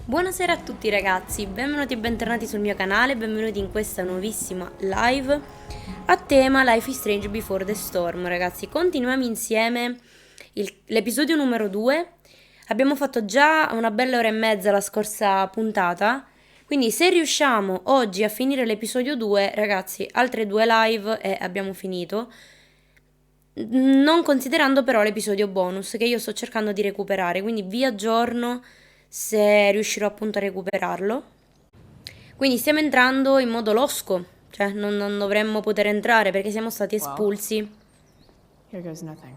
Buonasera a tutti ragazzi, benvenuti e bentornati sul mio canale, benvenuti in questa nuovissima live a tema Life is Strange Before the Storm. Ragazzi, continuiamo insieme l'episodio numero 2. Abbiamo fatto già una bella ora e mezza la scorsa puntata, quindi se riusciamo oggi a finire l'episodio 2, ragazzi, altre 2 live e abbiamo finito. Non considerando però l'episodio bonus che io sto cercando di recuperare, quindi vi aggiorno se riuscirò appunto a recuperarlo. Quindi stiamo entrando in modo losco, cioè non dovremmo poter entrare perché siamo stati espulsi. Here goes nothing.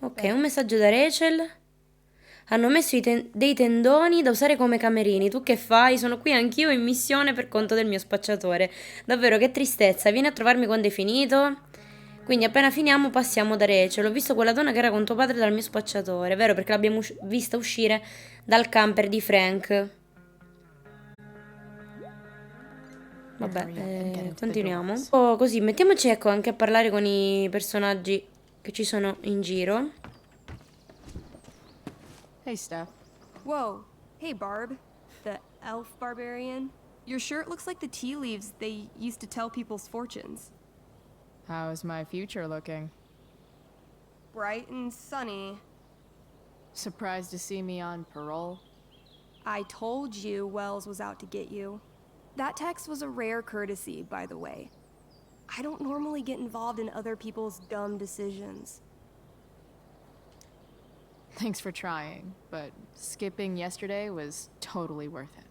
Ok, un messaggio da Rachel. Hanno messo dei tendoni da usare come camerini. Tu che fai? Sono qui anch'io in missione per conto del mio spacciatore. Davvero che tristezza. Vieni a trovarmi quando hai finito. Quindi appena finiamo passiamo da Rachel. Ho visto quella donna che era con tuo padre dal mio spacciatore, vero? Perché l'abbiamo vista uscire dal camper di Frank. Vabbè, continuiamo. Oh, così, mettiamoci ecco anche a parlare con i personaggi che ci sono in giro. Hey, Steph. Whoa. Hey, Barb. The elf barbarian. Your shirt looks like the tea leaves they used to tell people's fortunes. How's my future looking? Bright and sunny. Surprised to see me on parole? I told you Wells was out to get you. That text was a rare courtesy, by the way. I don't normally get involved in other people's dumb decisions. Thanks for trying, but skipping yesterday was totally worth it.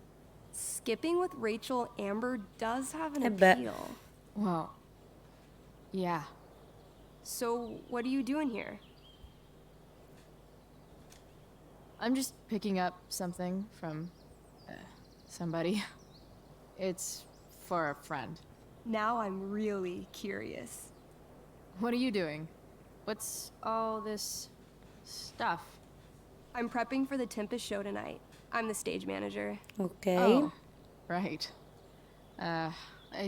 Skipping with Rachel Amber does have an bet. appeal. Well, yeah. So, what are you doing here? I'm just picking up something from somebody. It's for a friend. Now I'm really curious. What are you doing? What's all this stuff? I'm prepping for the Tempest show tonight. I'm the stage manager. Ok. Oh, right. I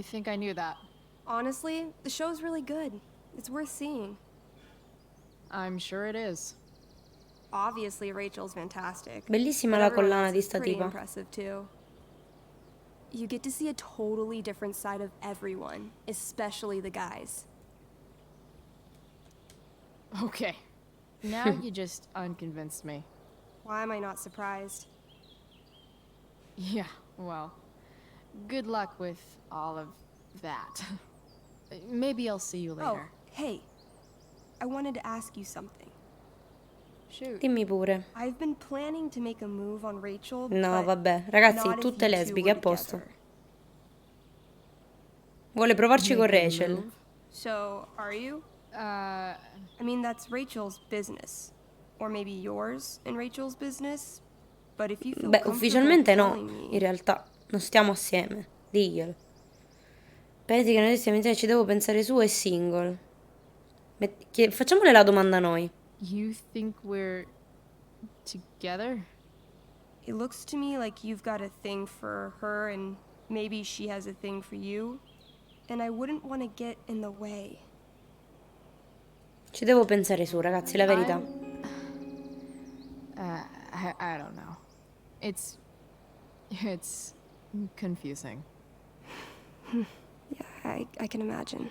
think I knew that. Honestly, the show's really good. It's worth seeing. I'm sure it is. Obviously, Rachel's fantastic. Bellissima but la everyone collana else di is sta pretty tipa. impressive too. You get to see a totally different side of everyone, especially the guys. Okay. Now you just unconvinced me. Why am I not surprised? Yeah, well, good luck with all of that. Maybe I'll see you Oh, later. hey. I wanted to ask you something. Shoot. Dimmi pure. I've been planning to make a move on Rachel, No, but vabbè. Ragazzi, not if tutte you two lesbiche, were a posto. together. Vuole provarci con Make a Rachel. move? So, are you? Uh, I mean, that's Rachel's business. Or maybe yours and Rachel's business. But if you feel Beh, comfortable ufficialmente no, telling me... in realtà. Non stiamo assieme. Diglielo. Pensi che noi stiamo insieme, ci devo pensare su, è single. Facciamole la domanda a noi. you think we're together? It looks to me like you've got a thing for her and maybe she has a thing for you. And I wouldn't want to get in the way. Ci devo pensare su, ragazzi, la verità. I don't know. It's confusing. Yeah, I can imagine.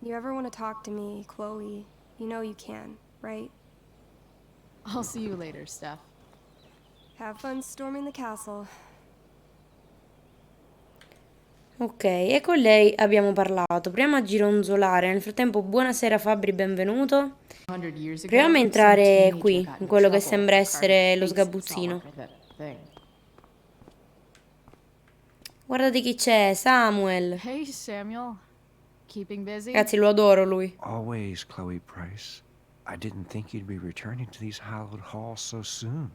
You ever want to talk to me, Chloe, you know you can, right? I'll see you later, Steph. Have fun storming the castle. Ok, e con lei abbiamo parlato. Proviamo a gironzolare. Nel frattempo, buonasera Fabri, benvenuto. 100 years ago, Proviamo a some entrare teenager qui, got in in quello che trouble sembra for essere carving lo faces all sgabuzzino. over that thing. Guardate chi c'è, Samuel. Hey, Samuel. Keeping busy? Ragazzi, lo adoro lui. Always, Chloe Price. I didn't think you'd be returning to these hallowed halls so soon.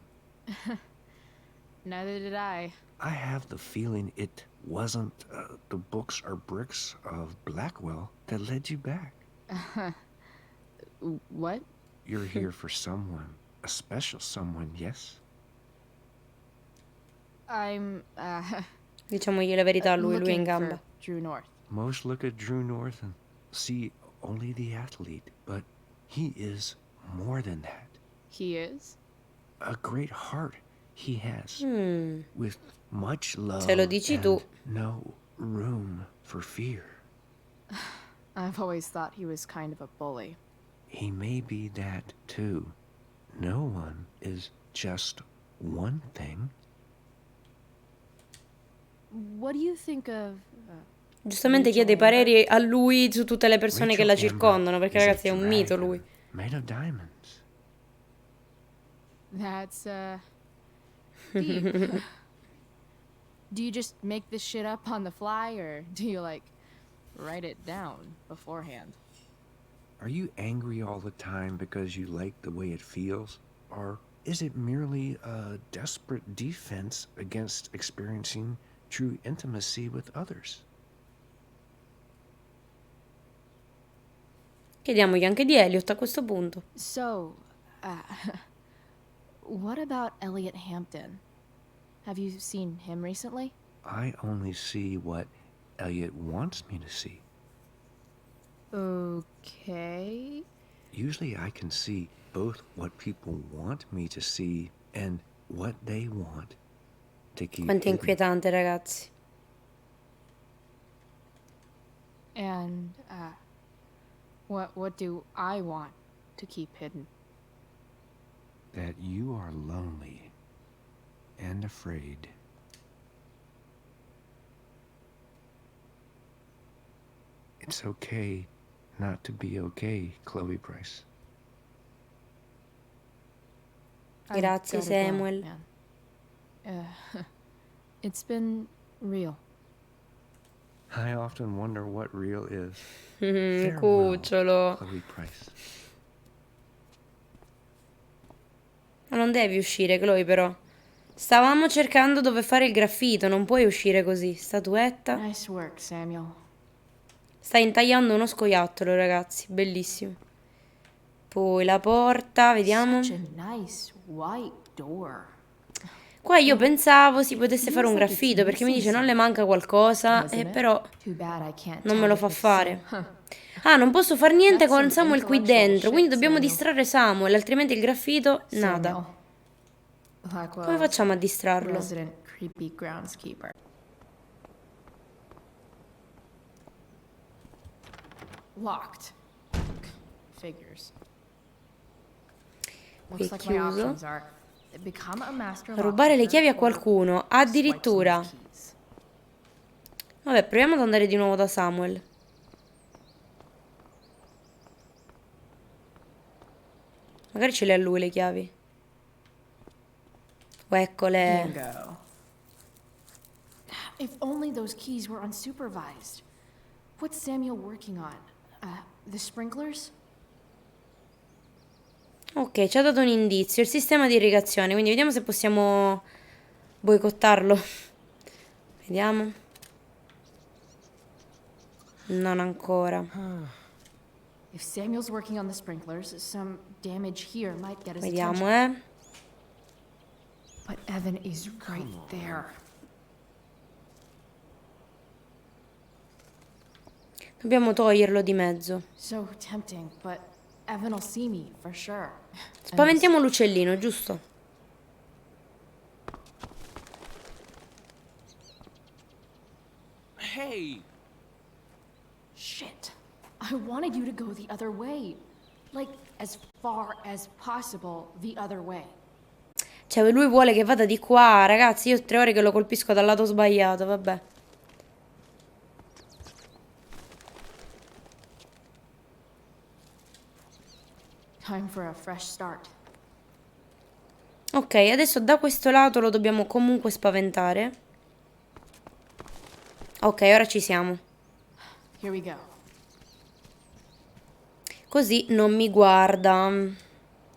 Neither did I. I have the feeling it wasn't the books or bricks of Blackwell that led you back. What? You're here for someone, a special someone, yes? I'm, Diciamogli la verità a lui è in looking gamba. for Drew North. Most look at Drew North and see only the athlete, but he is more than that. He is? A great heart he has, with much love Se lo dici tu. and no room for fear. I've always thought he was kind of a bully. He may be that too. No one is just one thing. What do you think of... Giustamente chiede i pareri a lui su tutte le persone che la Rachel circondano, perché is a ragazzi è un mito dragon lui. made of diamonds. That's, deep. Do you just make this shit up on the fly, or do you, like, write it down beforehand? Are you angry all the time because you like the way it feels? Or is it merely a desperate defense against experiencing true intimacy with others? Chiediamogli anche di Elliot a questo punto. So, what about Elliot Hampton? Have you seen him recently? I only see what Elliot wants me to see. Okay. Usually I can see both what people want me to see and what they want to keep Quanto è hidden. inquietante, ragazzi. And, what do I want to keep hidden? That you are lonely and afraid. It's okay not to be okay, Chloe Price. I've Grazie, gotta go, Samuel. man. It's been real. I often wonder what real is. Farewell, Cucciolo. Chloe Price. Ma non devi uscire, Chloe, però. Stavamo cercando dove fare il graffito, non puoi uscire così. Statuetta. Nice work, Samuel. Sta intagliando uno scoiattolo, ragazzi. Bellissimo. Poi la porta, vediamo. Such a nice white door. Qua io pensavo si potesse fare un graffito, perché mi dice non le manca qualcosa, però Too bad I can't non tell me lo if fa it's fare. so- Ah, non posso far niente That's con some Samuel qui intellectual dentro, quindi shit, dobbiamo Samuel. distrarre Samuel, altrimenti il graffito, nada. Samuel. Blackwell's Come facciamo a distrarlo? resident creepy groundskeeper. Locked. Figures. Looks like my chiuso. options are become a master Rubare le lockpicker chiavi a or qualcuno, swipe some addirittura. keys. Vabbè, proviamo ad andare di nuovo da Samuel. Magari ce le ha lui le chiavi. Oh, eccole. Bingo. If only those keys were unsupervised. What's Samuel working on? The sprinklers? Ok, ci ha dato un indizio, il sistema di irrigazione, quindi vediamo se possiamo boicottarlo. Vediamo. Non ancora. If Samuel's working on the sprinklers, some damage here might get his Vediamo, attention. But Evan is right there. Dobbiamo toglierlo di mezzo. So tempting, but Evan will see me for sure. Spaventiamo l'uccellino, giusto? Hey! Shit. I wanted you to go the other way. Like, as far as possible the other way. Cioè, lui vuole che vada di qua, ragazzi, io ho 3 ore che lo colpisco dal lato sbagliato, vabbè. Time for a fresh start. Ok, adesso da questo lato lo dobbiamo comunque spaventare. Ok, ora ci siamo. Here we go. Così non mi guarda. So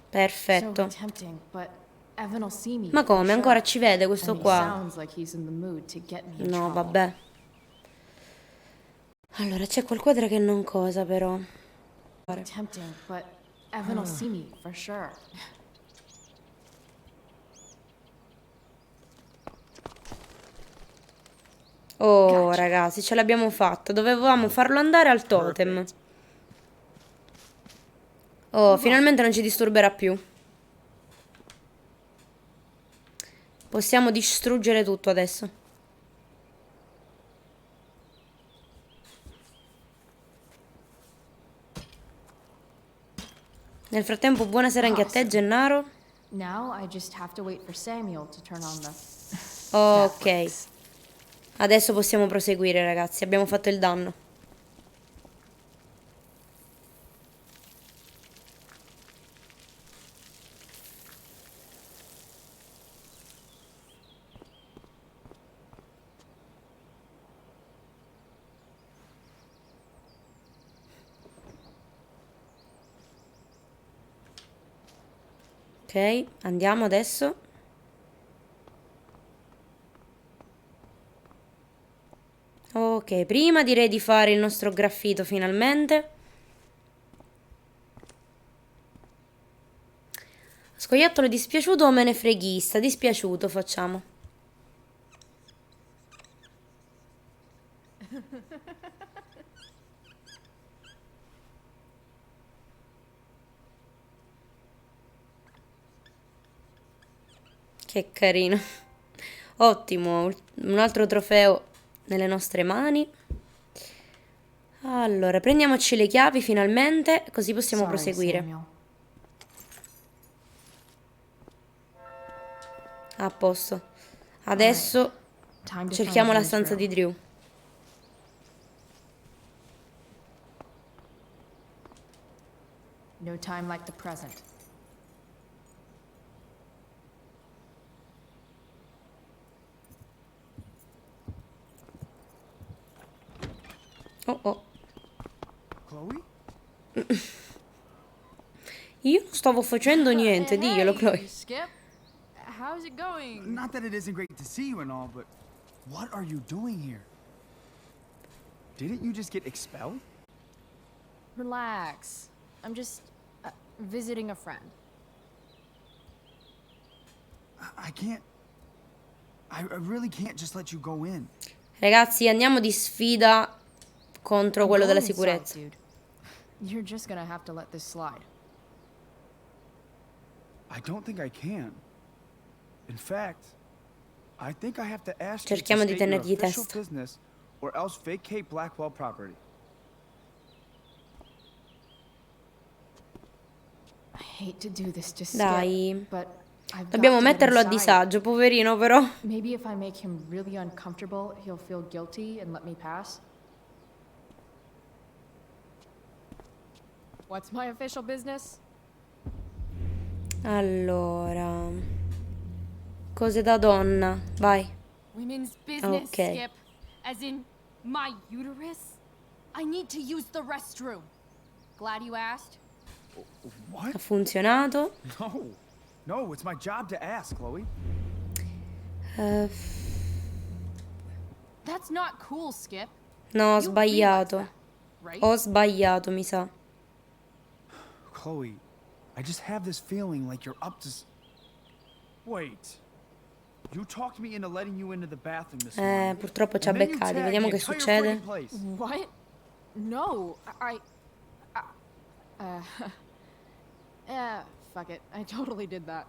Perfetto. tempting, but Evan will see me. Ma for come? sure. Ancora ci vede questo And he qua? sounds like he's in the mood to get me in No, trouble. vabbè. Allora, c'è quel quadro che non cosa, però. Tempting, but Evan will see me for sure. Oh, ragazzi, ce l'abbiamo fatta. Dovevamo farlo andare al totem. Oh, finalmente non ci disturberà più. Possiamo distruggere tutto adesso. Nel frattempo, buonasera anche a te, Gennaro. Now I just have to wait for Samuel to turn on the Ok. Netflix. Adesso possiamo proseguire, ragazzi. Abbiamo fatto il danno. Ok, andiamo adesso. Ok, prima direi di fare il nostro graffito finalmente. Scoiattolo dispiaciuto o menefreghista? Dispiaciuto facciamo. Che carino. Ottimo, un altro trofeo nelle nostre mani. Allora, prendiamoci le chiavi finalmente, così possiamo Sorry, proseguire. Samuel. A posto. Adesso Time to cerchiamo find la Drew's stanza room. di Drew. No time like the present. Oh oh. Chloe? Io non stavo facendo niente, diglielo, Hey, Chloe. Skip. How's it going? Not that it isn't great to see you and all, but what are you doing here? Didn't you just get expelled? Relax. I'm just visiting a friend. I can't. I really can't just let you go in. Ragazzi, andiamo di sfida contro quello della Go inside, sicurezza. dude. You're just gonna have to let this slide. I don't think I can. In fact, I think I have to ask you to Cerchiamo di state your tenergli official testa. business or else vacate Blackwell property. I hate to do this to Dai. Skip, but I've Dobbiamo got to get metterlo a inside. disagio, poverino però. Maybe if I make him really uncomfortable, he'll feel guilty and let me pass. What's my official business? Allora, cose da donna, vai. Women's business, Okay. Skip. As in, my uterus? I need to use the restroom. Glad you asked. What? Ha funzionato. No. No, it's my job to ask, Chloe. Eh, That's not cool, Skip. no, ho You sbagliato. realize that, right? Ho sbagliato, mi sa. Chloe, I just have this feeling like you're up to. Wait. You talked me into letting you into the bathroom this morning. Purtroppo ci ha and then you beccati. tagged Vediamo the che entire succede. friggin' place. What? No, fuck it. I totally did that.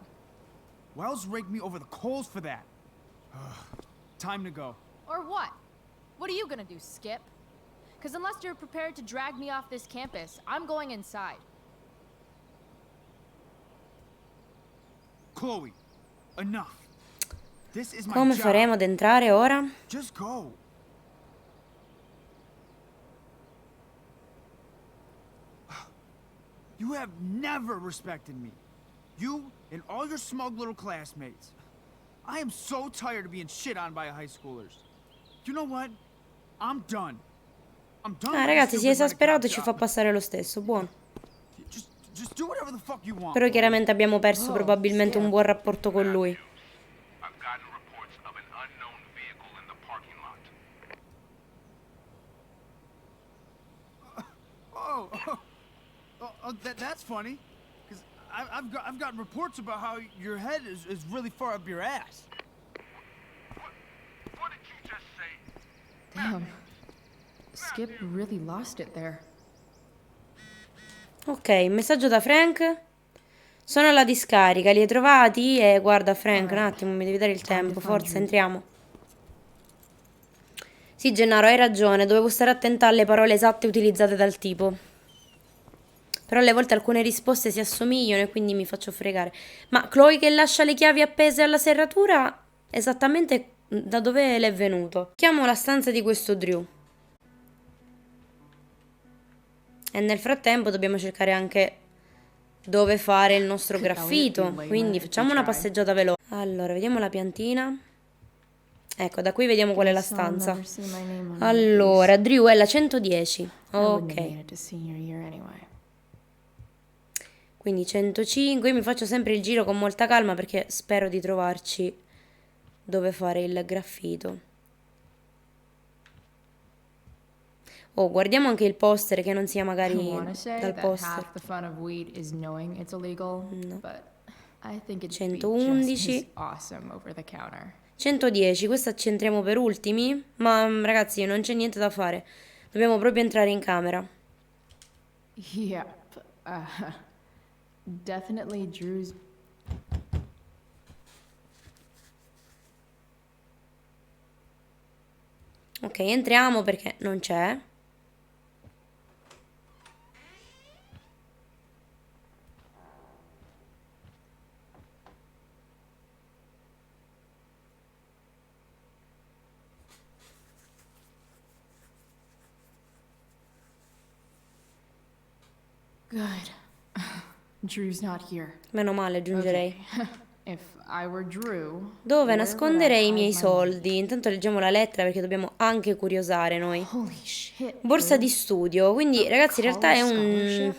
Wells raked me over the coals for that. Time to go. Or what? What are you gonna do, Skip? Because unless you're prepared to drag me off this campus, I'm going inside. Chloe, enough. This is my Come job. faremo ad entrare ora? Just go. You have never respected me. You and all your smug little classmates. I am so tired of being shit on by high schoolers. You know what? I'm done. I'm done. with Ragazzi, this si è stupid esasperato e rent-a-cop ci fa job. passare lo stesso. Buono. Just do whatever the fuck you want. Però Chloe. chiaramente abbiamo perso probabilmente un buon rapporto con lui. I've gotten reports of an unknown vehicle in the parking lot. That's funny. Because I've gotten reports about how your head is really far up your ass. What did you just say? Damn. Skip really lost it there. Ok, messaggio da Frank. Sono alla discarica, li hai trovati? Guarda Frank, un attimo, mi devi dare il tempo, forza, entriamo. Sì, Gennaro, hai ragione, dovevo stare attenta alle parole esatte utilizzate dal tipo. Però alle volte alcune risposte si assomigliano e quindi mi faccio fregare. Ma Chloe che lascia le chiavi appese alla serratura, esattamente da dove le è venuto? Chiamo la stanza di questo Drew. E nel frattempo dobbiamo cercare anche dove fare il nostro graffito. Quindi facciamo una passeggiata veloce. Allora, vediamo la piantina. Ecco, da qui vediamo qual è la stanza. Allora, Drew è la 110. Ok. Quindi 105. Io mi faccio sempre il giro con molta calma perché spero di trovarci dove fare il graffito. Oh, guardiamo anche il poster, che non sia magari dal poster. No. 111. 110, questa ci entriamo per ultimi. Ma ragazzi, non c'è niente da fare. Dobbiamo proprio entrare in camera. Yep. Definitely Drew's. Ok, entriamo perché non c'è. Good. Drew's not here. Meno male, aggiungerei. If I were Drew, Dove where nasconderei i would I miei hide my money? soldi? Intanto leggiamo la lettera perché dobbiamo anche curiosare noi. Holy shit. Borsa Drew. di studio, quindi ragazzi in realtà è un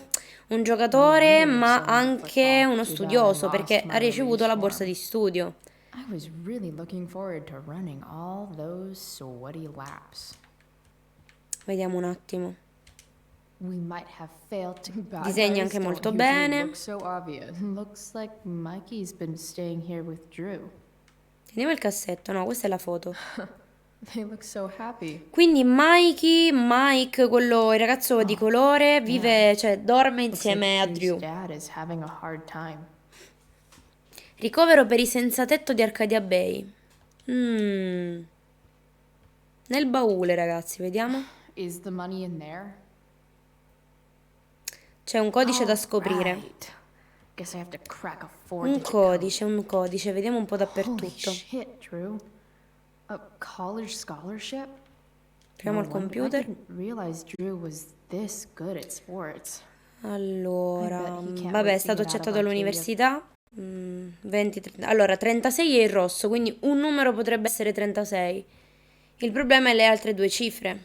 No giocatore wonder you're ma so into anche football. uno Too bad I studioso lost perché my ha ricevuto la release borsa di form. studio. I was really looking forward to running all those sweaty laps. Vediamo un attimo. We might have failed to bad Disegna guys anche don't molto usually bene. look so obvious. Looks like Mikey's been staying here with Drew. Vediamo il cassetto, no, questa è la foto. They look so happy. Quindi Mike, quello, il ragazzo di colore, vive, cioè dorme Looks like insieme a Drew's Drew. dad is having a hard time. Ricovero per i senza tetto di Arcadia Bay. Nel baule, ragazzi, vediamo. Is the money in there? C'è un codice da Oh, scoprire. right. Guess I have to crack a Un codice, vediamo un po' Holy dappertutto. shit, Drew. A college scholarship? Apriamo il wonder- computer. I didn't realize Drew was this good at sports. Allora, I bet he can't vabbè, è wait to stato get out of accettato Arcadia. all'università. 20, 30. Allora, 36 è il rosso, quindi un numero potrebbe essere 36. Il problema è le altre due cifre.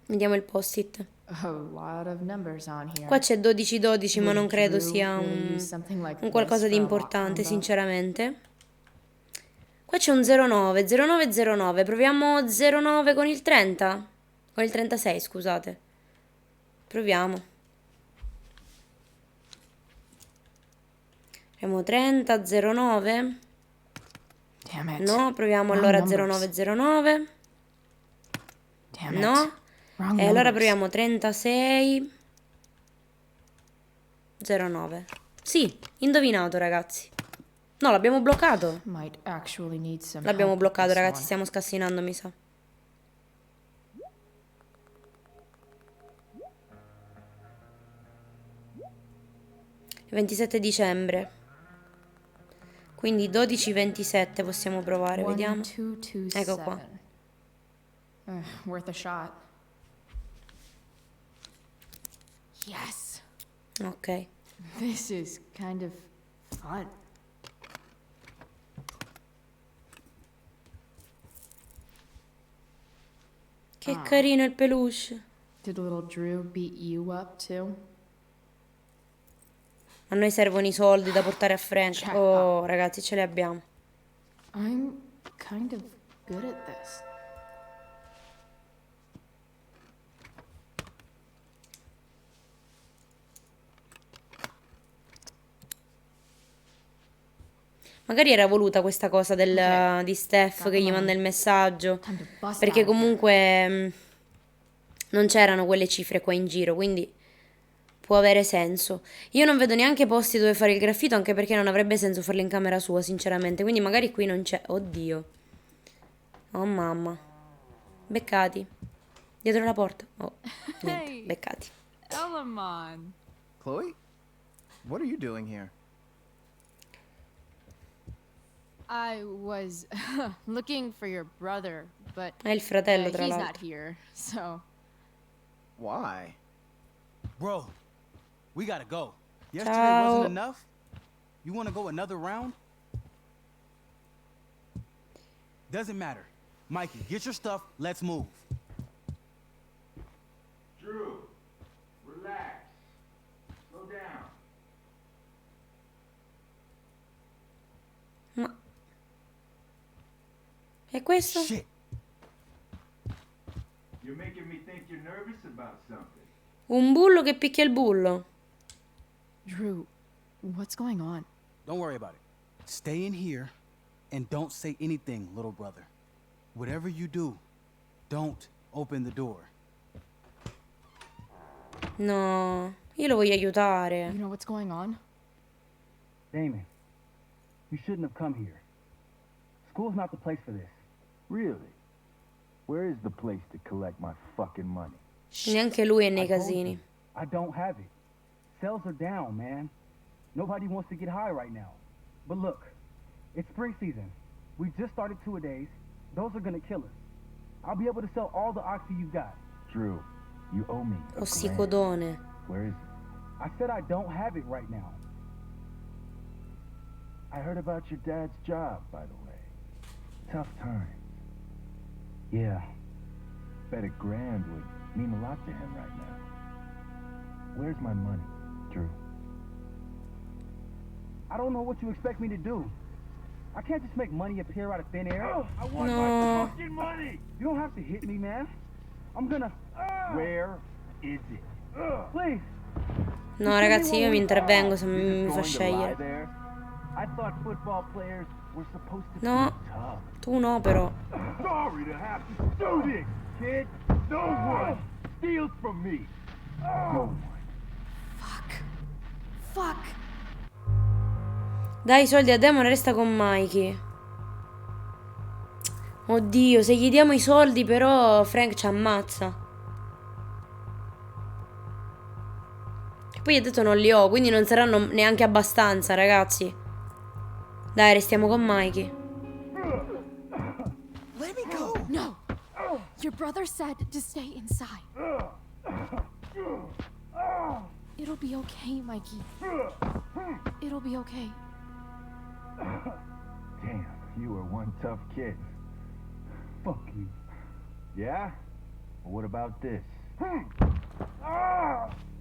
Vediamo il post-it. A lot of numbers on here. Qua c'è 12-12, ma Would non credo Drew sia really use something like un qualcosa this di for a lock importante, combo? sinceramente. Qua c'è un 09, 09, 09. Proviamo 09 con il 30? Con il 36, scusate. Proviamo. Proviamo 30, 09. Damn it. No, proviamo Wrong allora numbers. 0909. Damn it. No. Wrong E allora numbers. proviamo 36 09. Sì, indovinato, ragazzi. No, l'abbiamo bloccato. Might actually need some L'abbiamo help with bloccato, this ragazzi, one. stiamo scassinando, mi sa. Il 27 dicembre. Quindi 12-27 possiamo provare, vediamo. 1227. Ecco qua. Worth a shot. Yes. Ok. This is kind of fun. Che carino il peluche. Did little Drew beat you up too? A noi servono i soldi da portare a Frank. Check. Oh, ragazzi, ce li abbiamo. I'm kind of good at this. Magari era voluta questa cosa di Steph che gli manda il messaggio, Time to bust perché out of here. comunque non c'erano quelle cifre qua in giro, quindi può avere senso. Io non vedo neanche posti dove fare il graffito, anche perché non avrebbe senso farlo in camera sua, sinceramente. Quindi magari qui non c'è. Oddio. Oh mamma. Beccati. Dietro la porta. Oh, niente, Hey, beccati. Elamon. Chloe? What are you doing here? I was looking for your brother, but È il fratello, tra he's not l'altro. here, so. Why? Bro, we gotta go. Yesterday Ciao. wasn't enough? You wanna go another round? Doesn't matter. Mikey, get your stuff, let's move. Drew, relax. Slow down. Ma... E questo? Shit. You're making me think you're nervous about something. Un bullo che picchia il bullo. Drew, what's going on? Don't worry about it. Stay in here and don't say anything, little brother. Whatever you do, don't open the door. No, io lo voglio aiutare. You know what's going on? Damon, you shouldn't have come here. School's not the place for this. Really? Where is the place to collect my fucking money? Neanche lui è nei I told casini. you, I don't have it. Sales are down, man. Nobody wants to get high right now. But look, it's spring season. We just started two-a-days. Those are gonna kill us. I'll be able to sell all the oxy you got. Drew, you owe me a grand. Ossicodone. Where is it? I said I don't have it right now. I heard about your dad's job, by the way. Tough times. Yeah, bet a grand would mean a lot to him right now. Where's my money, Drew? I don't know what you expect me to do. I can't just make money appear out of thin air. I want No. my fucking money! You don't have to hit me, man. I'm gonna... Where is it? Please. No, ragazzi, io mi intervengo se You mi just fa going to lie scegliere. there? I thought football players were supposed to No, be tough. tu no però. Sorry to have to do this, kid. No one steals from me. No one. Fuck. Dai i soldi a Demon e resta con Mikey. Oddio, se gli diamo i soldi però Frank ci ammazza. E poi ha detto non li ho, quindi non saranno neanche abbastanza, ragazzi. Dai, restiamo con Mikey. Let me go! No. Your brother said to stay inside. It'll be okay, Mikey. It'll be okay. Damn, you were one tough kid. Fuck you. Yeah? Well, what about this?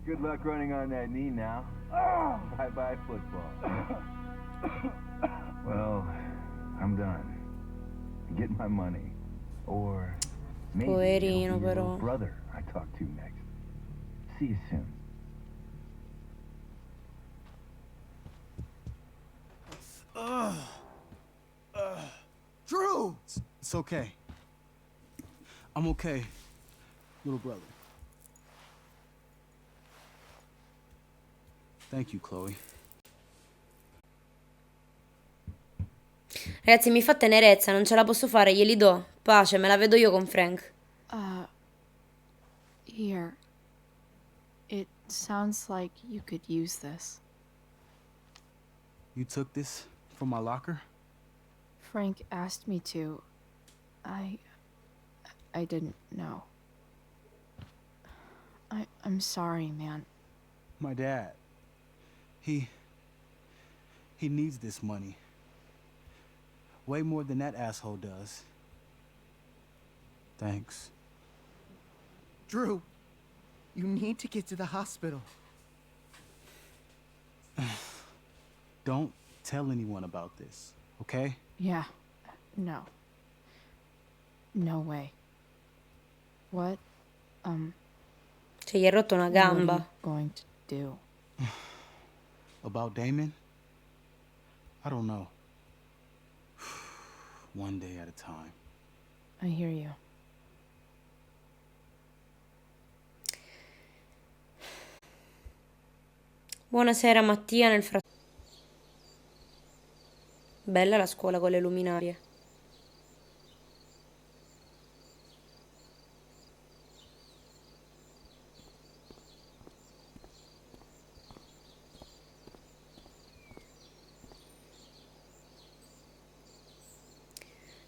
Good luck running on that knee now. Bye-bye football. Well, I'm done. Get my money. Or maybe it'll be Poverino, your però. little brother I talk to next. See you soon. Drew! It's okay. I'm okay, little brother. Thank you, Chloe. Ragazzi, mi fa tenerezza, non ce la posso fare, glieli do. Pace, me la vedo io con Frank. Here. It sounds like you could use this. You took this from my locker? Frank asked me to. I didn't know. I'm sorry, man. My dad. He needs this money. Way more than that asshole does. Thanks. Drew, you need to get to the hospital. Don't tell anyone about this, okay? Yeah. No. No way. What? Cioè, gli è rotto una What are you gamba. going to do? About Damon? I don't know. one day at a time. I hear you. Buonasera Mattia nel frattempo. Bella la scuola con le luminarie.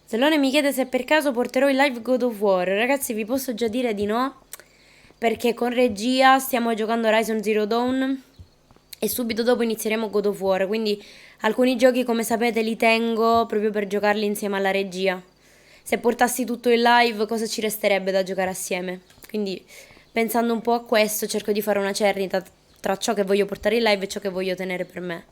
Zellone mi chiede se per caso porterò in live God of War. Ragazzi, vi posso già dire di no, perché con regia stiamo giocando Horizon Zero Dawn e subito dopo inizieremo God of War, quindi alcuni giochi, come sapete, li tengo proprio per giocarli insieme alla regia. Se portassi tutto in live, cosa ci resterebbe da giocare assieme? Quindi, pensando un po' a questo, cerco di fare una cernita tra ciò che voglio portare in live e ciò che voglio tenere per me.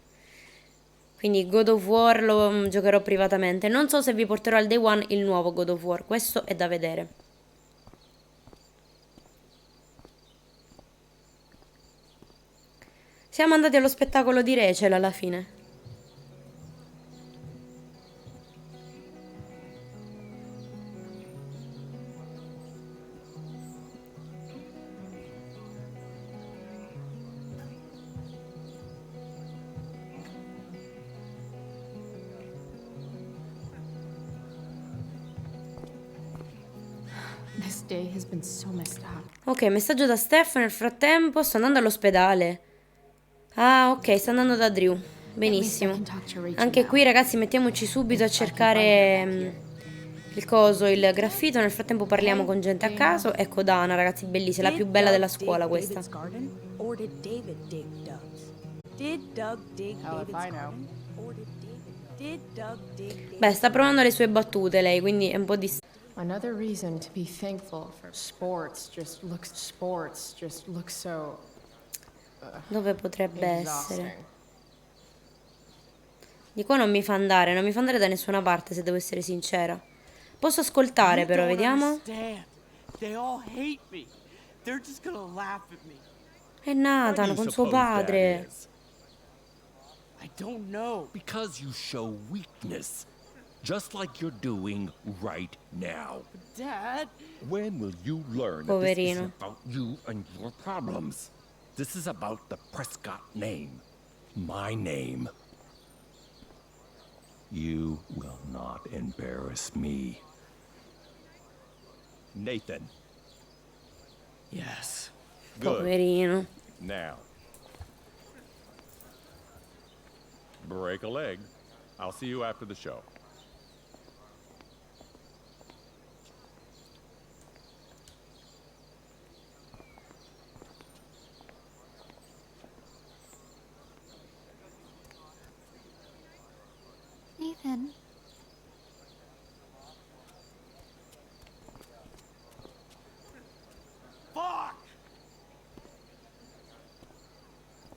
Quindi God of War lo giocherò privatamente. Non so se vi porterò al day one il nuovo God of War, questo è da vedere. Siamo andati allo spettacolo di Rachel alla fine. This day has been so messed up. Ok, messaggio da Steph nel frattempo. Sto andando all'ospedale. Ah, ok, sta andando da Drew. Benissimo. Anche qui, ragazzi, mettiamoci subito a cercare il coso, il graffito. Nel frattempo parliamo con gente a caso. Ecco Dana, ragazzi, bellissima, la più bella della scuola questa. Beh, sta provando le sue battute lei, quindi è un po' di... Another reason to be thankful for sports just looks so Dove potrebbe essere? exhausting. Di qua non mi fa andare, non mi fa andare da nessuna parte, se devo essere sincera. Posso ascoltare però, vediamo. È Nathan con suo padre. I don't know. Because you show weakness. Just like you're doing right now. Dad? When will you learn that this Poverino. isn't about you and your problems? This is about the Prescott name. My name. You will not embarrass me. Nathan. Yes. Good. Poverino. Now. Break a leg. I'll see you after the show. Nathan.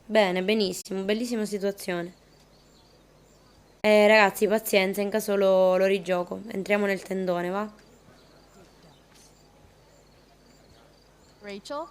Bene, benissimo, bellissima situazione. Ragazzi, pazienza, in caso lo rigioco. Entriamo nel tendone, va? Rachel?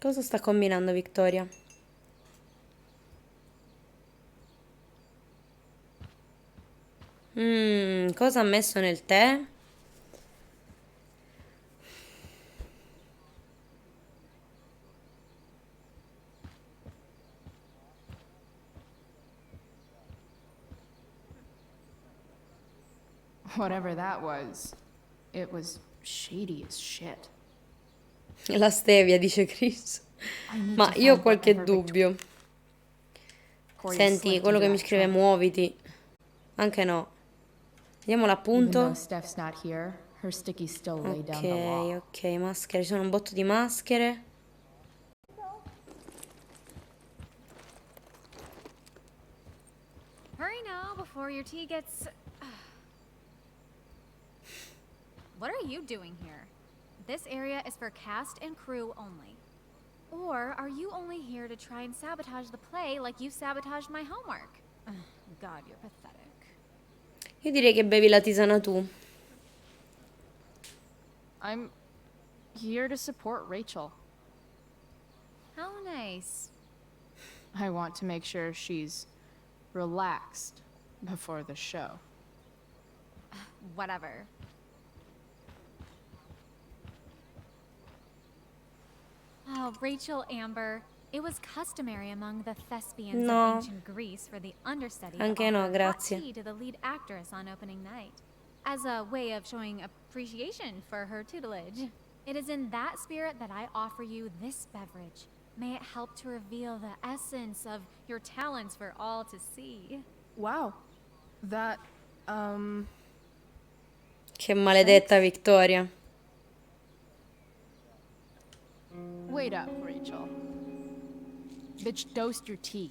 Cosa sta combinando Victoria? Cosa ha messo nel tè? Whatever that was, it was shady as shit. La stevia, dice Chris. Ma io ho qualche dubbio. Senti, quello che mi scrive muoviti. Anche no. Vediamo Even l'appunto. though Steph's not here, her stickies still lay down the law. Ok, maschere. Ci sono un botto di maschere. Hurry now before your tea gets... What are you doing here? This area is for cast and crew only. Or are you only here to try and sabotage the play like you sabotaged my homework? God, you're pathetic. Io direi che bevi la tisana tu. I'm here to support Rachel. How nice. I want to make sure she's relaxed before the show. Whatever. Oh, Rachel Amber. It was customary among the thespians No. of ancient Greece for the understudy Anche to no, offer hot grazie. tea to the lead actress on opening night, as a way of showing appreciation for her tutelage. It is in that spirit that I offer you this beverage. May it help to reveal the essence of your talents for all to see. Wow. That, Che maledetta Victoria. Wait up, Rachel. Bitch, dosed your tea.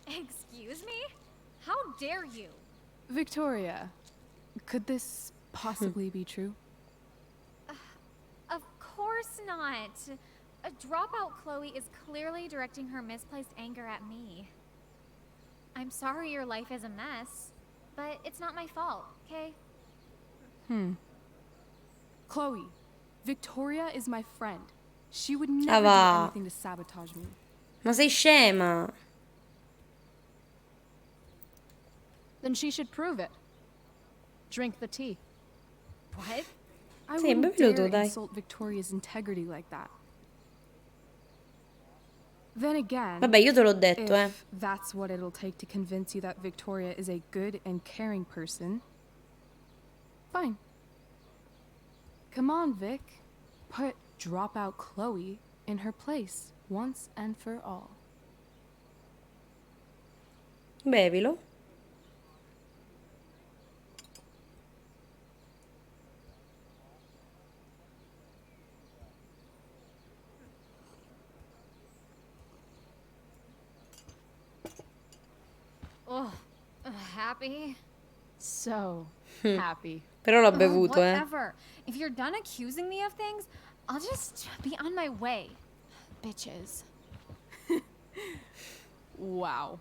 Excuse me? How dare you? Victoria, could this possibly be true? Of course not. A dropout Chloe is clearly directing her misplaced anger at me. I'm sorry your life is a mess, but it's not my fault, okay? Chloe, Victoria is my friend. She would never do va. anything to sabotage me. Ma sei scema? Then she should prove it. Drink the tea. What? I Sì, wouldn't bevuto, dare dai. insult Victoria's integrity like that. Then again, Vabbè, io te l'ho detto, if that's what it'll take to convince you that Victoria is a good and caring person, fine. Come on, Vic. Put dropout Chloe in her place once and for all. Bevilo. Ugh. Happy? So happy. Però l'ho bevuto, Whatever. If you're done accusing me of things, I'll just be on my way. Bitches. Wow.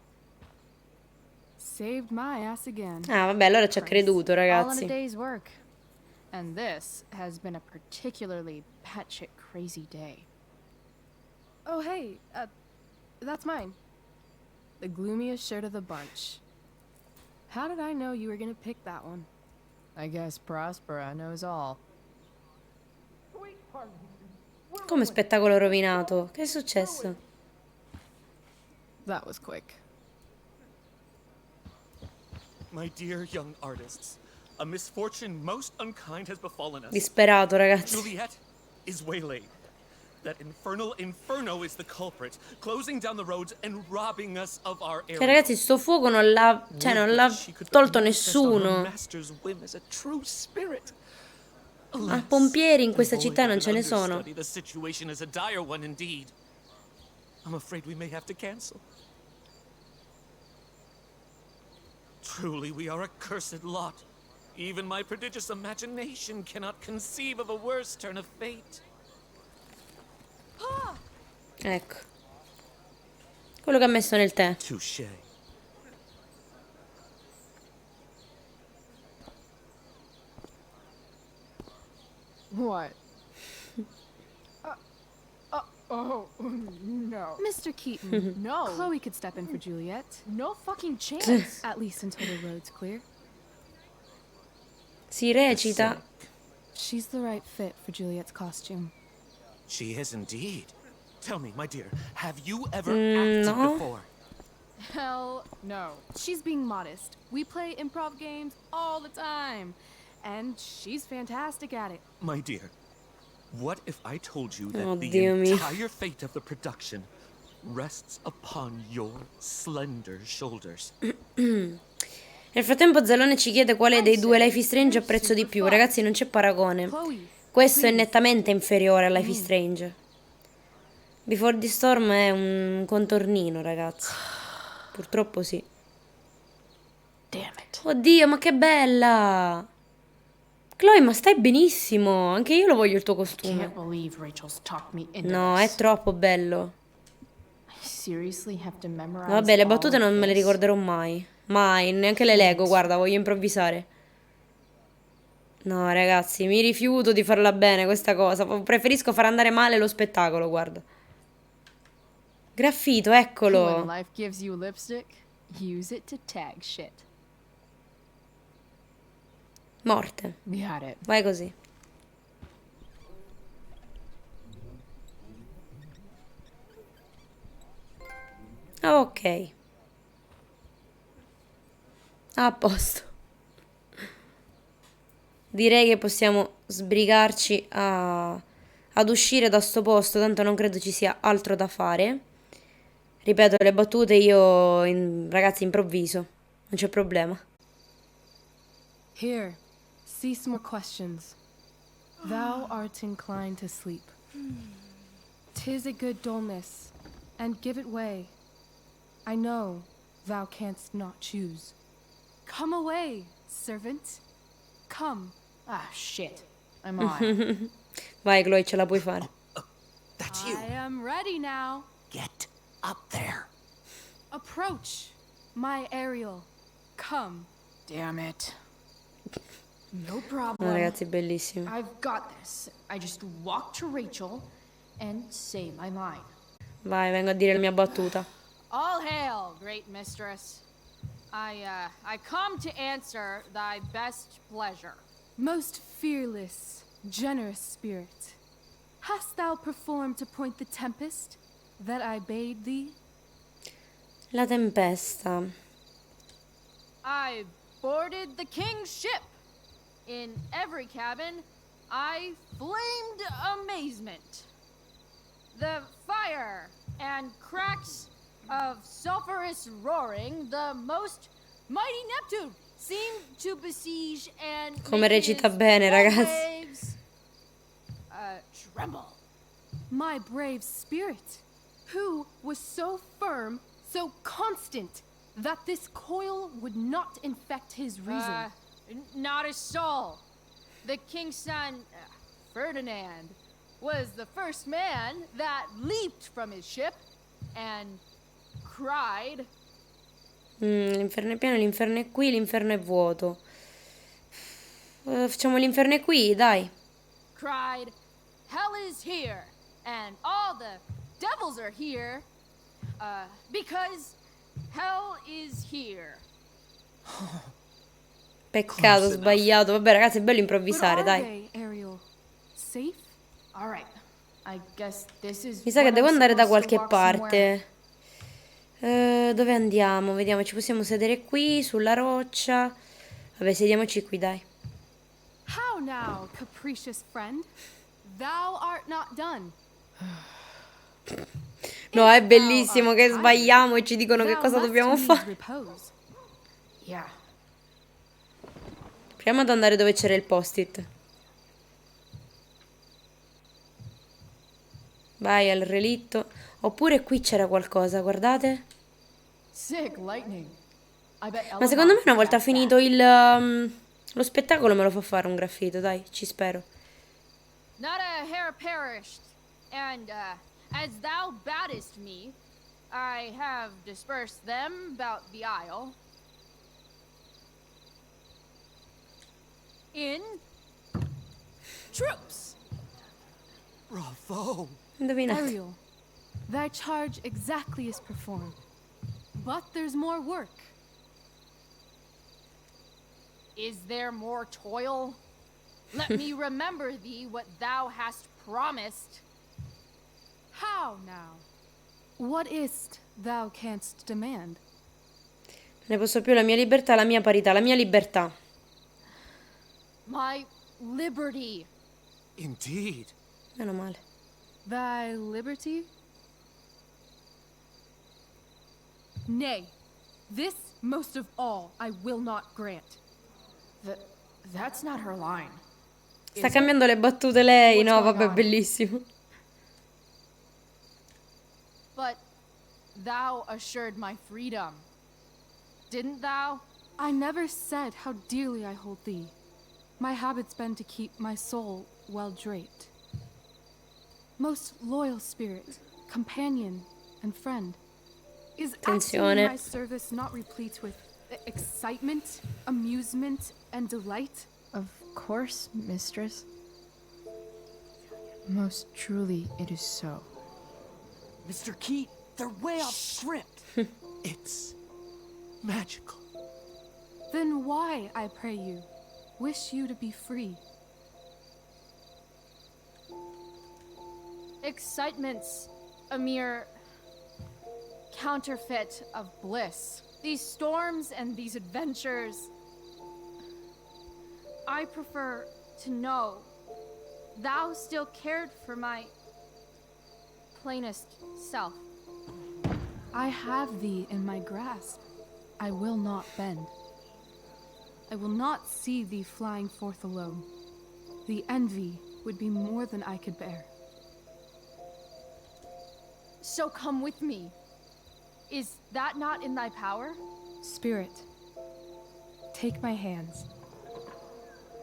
Saved my ass again. Ah, vabbè, allora ci ha creduto, All in a ragazzi. day's work. And this has been a particularly batshit crazy day. Oh, hey, that's mine. The gloomiest shirt of the bunch. How did I know you were gonna pick that one? I guess Prospera knows all. Come spettacolo rovinato? Che è successo? That was quick. My dear young artists, a misfortune most unkind has befallen us. Disperato, ragazzi. Juliet is waylaid. That infernal inferno is the culprit, closing down the roads and robbing us of our area. Cioè, ragazzi, sto fuoco non l'ha tolto nessuno. Master's whim as a true spirit. Ma pompieri in questa città non ce ne sono. The situation is a dire one indeed. I'm afraid we may have to cancel. Truly, we are a cursed lot. Even my prodigious imagination cannot conceive of a worse turn of fate. Ecco. Quello che ha messo nel tè. Touché. What? Oh, no. Mr. Keaton, No. Chloe could step in for Juliet. No fucking chance. At least until the road's clear. Si recita. She's the right fit for Juliet's costume. She is indeed. Tell me, my dear, have you ever acted no. before? Hell no. She's being modest. We play improv games all the time. And she's fantastic at it. My dear, what if I told you that Oh, the Dio mio. entire fate of the production rests upon your slender shoulders? Nel frattempo Zalone ci chiede quale dei due Life is Strange apprezzo di più. Ragazzi, non c'è paragone. Chloe, Questo è nettamente inferiore a Life is Strange. Before the Storm è un contornino, ragazzi. Purtroppo sì. Damn it. Oddio, ma che bella! Chloe, ma stai benissimo. Anche io lo voglio il tuo Can't costume. believe Rachel's talked me into No, è this. troppo bello. I seriously have to memorize Vabbè, le all battute of non me le this? ricorderò mai. Mai, neanche le leggo, guarda, voglio improvvisare. No, ragazzi, mi rifiuto di farla bene questa cosa. Preferisco far andare male lo spettacolo, guarda. Graffito, When eccolo. life gives you lipstick, use it to tag shit. Morte. Got it. Vai così. Ok. A posto. Direi che possiamo sbrigarci ad uscire da sto posto, tanto non credo ci sia altro da fare. Ripeto, le battute io, ragazzi, improvviso. Non c'è problema. Here, cease more questions. Thou art inclined to sleep. 'Tis a good dullness, and give it way. I know thou canst not choose. Come away, servant. Come. Ah, shit. I'm on. Vai, Chloe, ce la puoi fare. That's you. I am ready now. Get up there. Approach, my Ariel. Come. Damn it. No problem. No, ragazzi, bellissimo. I've got this. I just walk to Rachel and say my line. Vai, vengo a dire la mia battuta. All hail, great mistress. I come to answer thy best pleasure. Most fearless, generous spirit, hast thou performed to point the tempest that I bade thee? La tempesta. I boarded the king's ship. In every cabin, I flamed amazement. The fire and cracks of sulphurous roaring, the most mighty Neptune seemed to besiege and Come make recita his bene, ragazzi. waves, tremble. My brave spirit, who was so firm, so constant, that this coil would not infect his reason. Not a soul. The king's son, Ferdinand, was the first man that leaped from his ship and cried. L'inferno è pieno, l'inferno è qui, l'inferno è vuoto. Facciamo l'inferno è qui, dai. Cried, hell is here, and all the devils are here, because hell is here. Peccato, sbagliato. Vabbè, ragazzi, è bello improvvisare, But are dai. they, Ariel? Safe? All right. I guess this is Mi sa che what devo I'm andare da supposed to qualche walk somewhere. parte. Dove andiamo? Vediamo, ci possiamo sedere qui, sulla roccia. Vabbè, sediamoci qui, dai. How now, capricious friend? Thou art not done. No, è bellissimo che sbagliamo e ci dicono che Thou cosa must dobbiamo needs fare. repose. Yeah. Proviamo ad andare dove c'era il post-it. Vai al relitto. Oppure qui c'era qualcosa, guardate. Sick lightning. I bet Ma secondo me una Elamon volta got finito lo spettacolo me lo fa fare un graffito, dai, ci spero. Not a hair perished, and as thou baddest me, I have dispersed them about the isle. In troops. Bravo. Indovinate. Ariel, thy charge exactly is performed. But there's more work. Is there more toil? Let me remember thee what thou hast promised. How now? What is't thou canst demand? Ne posso più, la mia libertà, la mia parità, la mia libertà. My liberty. Indeed. Meno male. Thy liberty? Nay, this most of all I will not grant. That's not her line. Sta cambiando le battute lei, What's no, going vabbè, on? bellissimo. But thou assured my freedom. Didn't thou? I never said how dearly I hold thee. My habit's been to keep my soul well draped. Most loyal spirit, companion, and friend. Is acting in my service not replete with excitement, amusement, and delight? Of course, mistress. Most truly it is so. Mr. Keat, they're way off script. It's magical. Then why, I pray you, wish you to be free? Excitement's a mere counterfeit of bliss. These storms and these adventures. I prefer to know thou still cared for my plainest self. I have thee in my grasp. I will not bend. I will not see thee flying forth alone. The envy would be more than I could bear. So come with me. Is that not in thy power? Spirit, take my hands.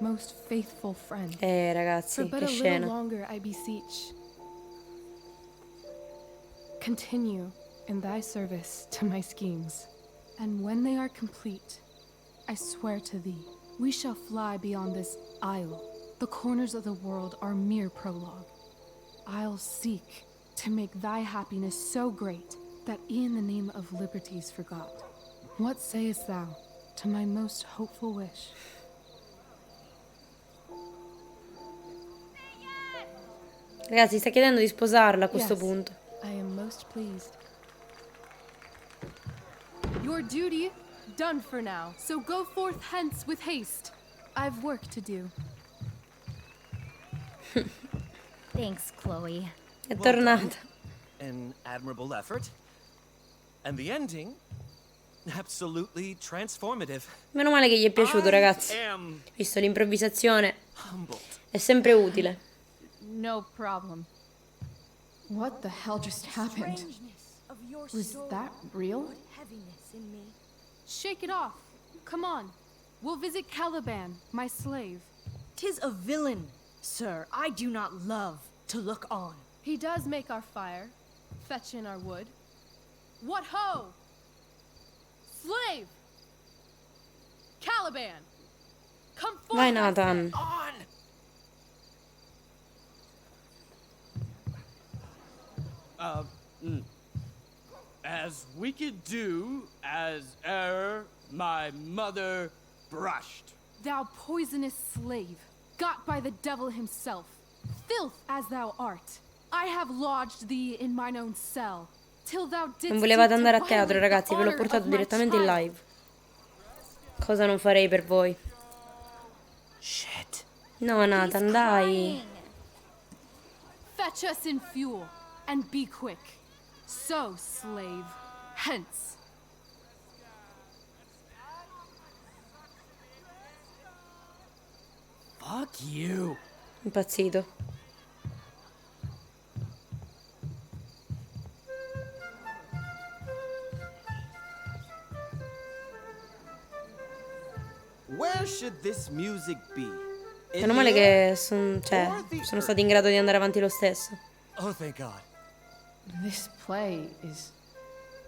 Most faithful friend. Ragazzi, For but che a little scena. longer, I beseech. Continue in thy service to my schemes. And when they are complete, I swear to thee, we shall fly beyond this isle. The corners of the world are mere prologue. I'll seek to make thy happiness so great that e'en the name of liberty's forgot. What sayest thou to my most hopeful wish? Ragazzi, sta chiedendo di sposarla a questo Yes, punto. I am most pleased. Your duty done for now, so go forth hence with haste. I've work to do. Thanks, Chloe. È tornata. An admirable effort. And the ending, absolutely transformative. Meno male che gli è piaciuto, ragazzi. Visto l'improvvisazione è sempre utile. No problem. What the hell just happened? Was that real? Shake it off. Come on. We'll visit Caliban, my slave. 'Tis a villain, sir. I do not love to look on. He does make our fire, fetch in our wood. What ho! Slave! Caliban! Come forth! Vai, Nathan. As we could do as e'er my mother brushed. Thou poisonous slave, got by the devil himself, filth as thou art, I have lodged thee in mine own cell, till thou didst Non volevate seek to andare a teatro, violate ragazzi, the ve l'ho honor portato of my direttamente in child. live. Cosa non farei per voi? Shit. No, Nathan, dai. Fetch us in fuel, and be quick. So, slave, hence. Fuck you. Impazzito. Where should this music be? Meno male che sono stati in grado di andare avanti lo stesso. Oh, thank God. This play is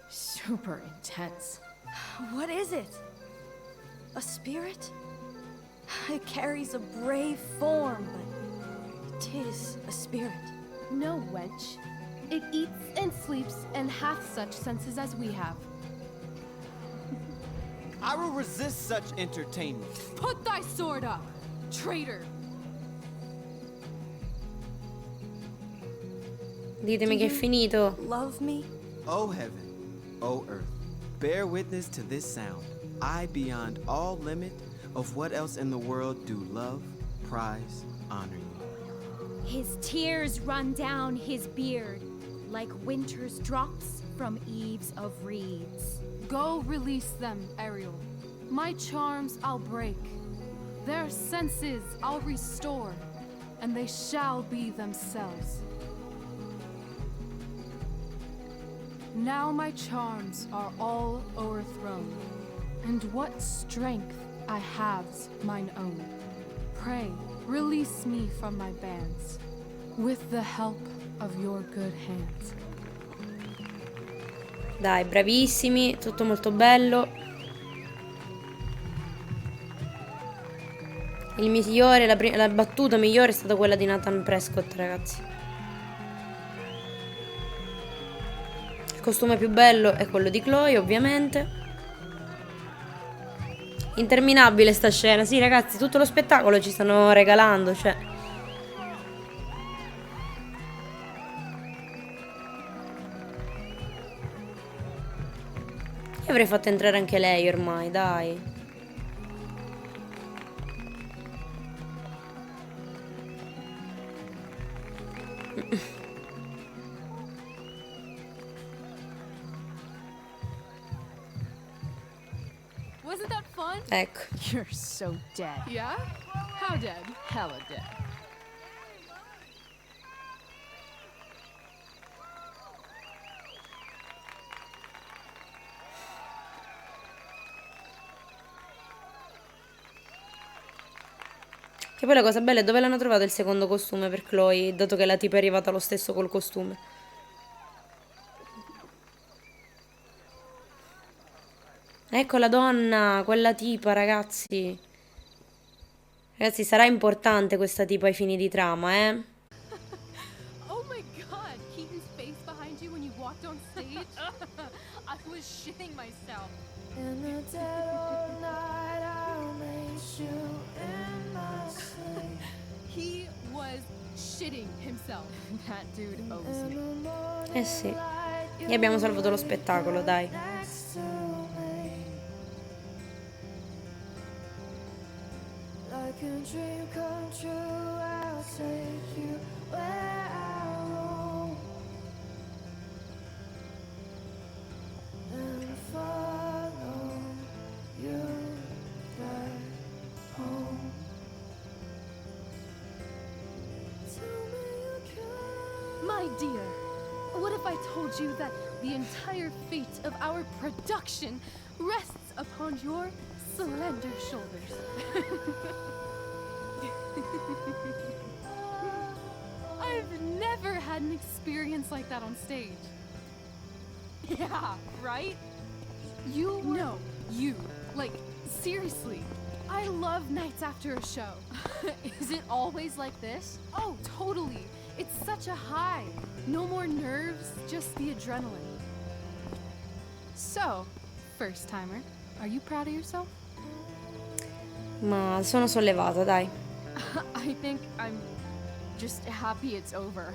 super intense. What is it? A spirit? It carries a brave form, but it is a spirit. No, wench. It eats and sleeps and hath such senses as we have. I will resist such entertainment. Put thy sword up, traitor! Ditemi che è finito. Love me? O heaven, O earth, bear witness to this sound. I, beyond all limit of what else in the world do love, prize, honor you. His tears run down his beard like winter's drops from eaves of reeds. Go release them, Ariel. My charms I'll break. Their senses I'll restore, and they shall be themselves. Now my charms are all o'erthrown, and what strength I have's mine own. pray, release me from my bands with the help of your good hands. Dai, bravissimi, tutto molto bello. Il migliore, la battuta migliore è stata quella di Nathan Prescott, ragazzi. Il costume più bello è quello di Chloe, ovviamente. Interminabile sta scena. Sì, ragazzi, tutto lo spettacolo ci stanno regalando, cioè. Io avrei fatto entrare anche lei ormai, dai. Wasn't that fun? Ecco. You're so dead. Yeah? How dead? Hella dead. Che poi la cosa bella è dove l'hanno trovato il secondo costume per Chloe, dato che la tipa è arrivata lo stesso col costume. Ecco la donna, quella tipa, ragazzi. Ragazzi, sarà importante questa tipa ai fini di trama, eh? Oh my god, Keaton's face behind you when you walked on stage? I was shitting myself. In the dead of night, I'll make you in my sleep. He was shitting himself. That dude owes me. Eh sì. E abbiamo salvato lo spettacolo, dai. Next to me. Like a dream come true, I'll take you where I roam. And follow you back home. Tell me you care. My dear, what if I told you that the entire fate of our production rests upon your slender shoulders? I've never had an experience like that on stage. Yeah, right? You were... No, you. Like, seriously. I love nights after a show. Is it always like this? Oh, totally. It's such a high. No more nerves, just the adrenaline. So, first timer, are you proud of yourself? Ma sono sollevata, dai. I think I'm just happy it's over.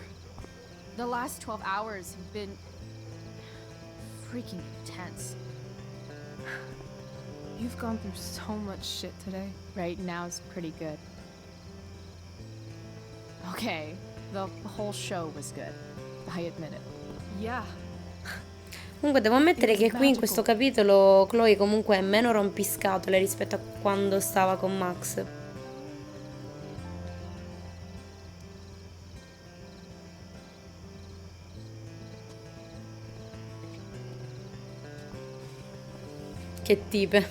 The last 12 hours have been freaking intense. You've gone through so much shit today. Right now is pretty good. Okay, the whole show was good. I admit it. Yeah. Comunque devo ammettere che qui in questo capitolo Chloe comunque è meno rompiscatole rispetto a quando stava con Max. Che tipe.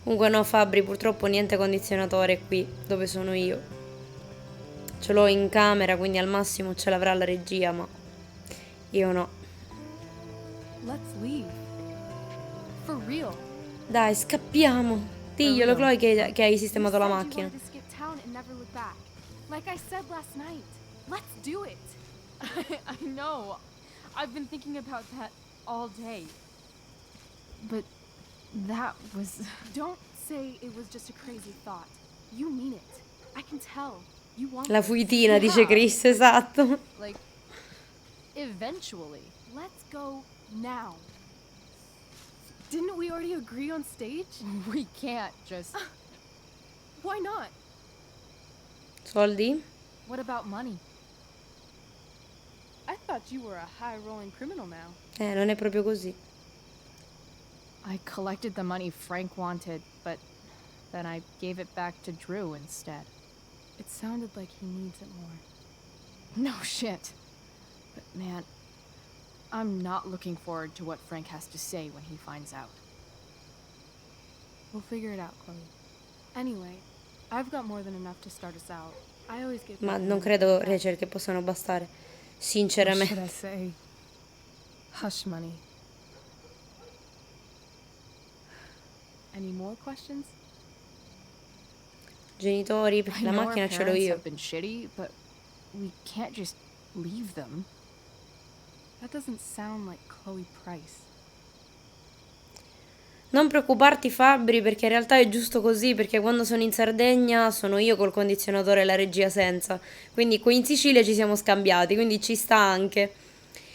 Comunque no, Fabri, purtroppo niente condizionatore qui dove sono io. Ce l'ho in camera, quindi al massimo ce l'avrà la regia, ma io no. Let's leave. For real. Dai, scappiamo. Diglielo, Chloe, che hai sistemato la macchina. You wanted to skip town and never look back. Like I said last night. Let's do it. I know. I've been thinking about that all day. But that was... Don't say it was just a crazy thought. You mean it. I can tell. You want La fuitina, dice Chris, esatto. Like, eventually. Let's go now. Didn't we already agree on stage? We can't just... Why not? Soldi? What about money? I thought you were a high-rolling criminal now. Non è proprio così. I collected the money Frank wanted, but then I gave it back to Drew instead. It sounded like he needs it more. No shit. But man, I'm not looking forward to what Frank has to say when he finds out. We'll figure it out, Chloe. Anyway, I've got more than enough to start us out. I always get Ma back non when credo, back. Rachel, che possano bastare. What should I Sinceramente. say? Hush money. Any more questions? Genitori, perché I la know our macchina ce l'ho parents io. have been shitty, but we can't just leave them. That doesn't sound like Chloe Price. Non preoccuparti, Fabri, perché in realtà è giusto così, perché quando sono in Sardegna sono io col condizionatore e la regia senza. Quindi qui in Sicilia ci siamo scambiati, quindi ci sta anche.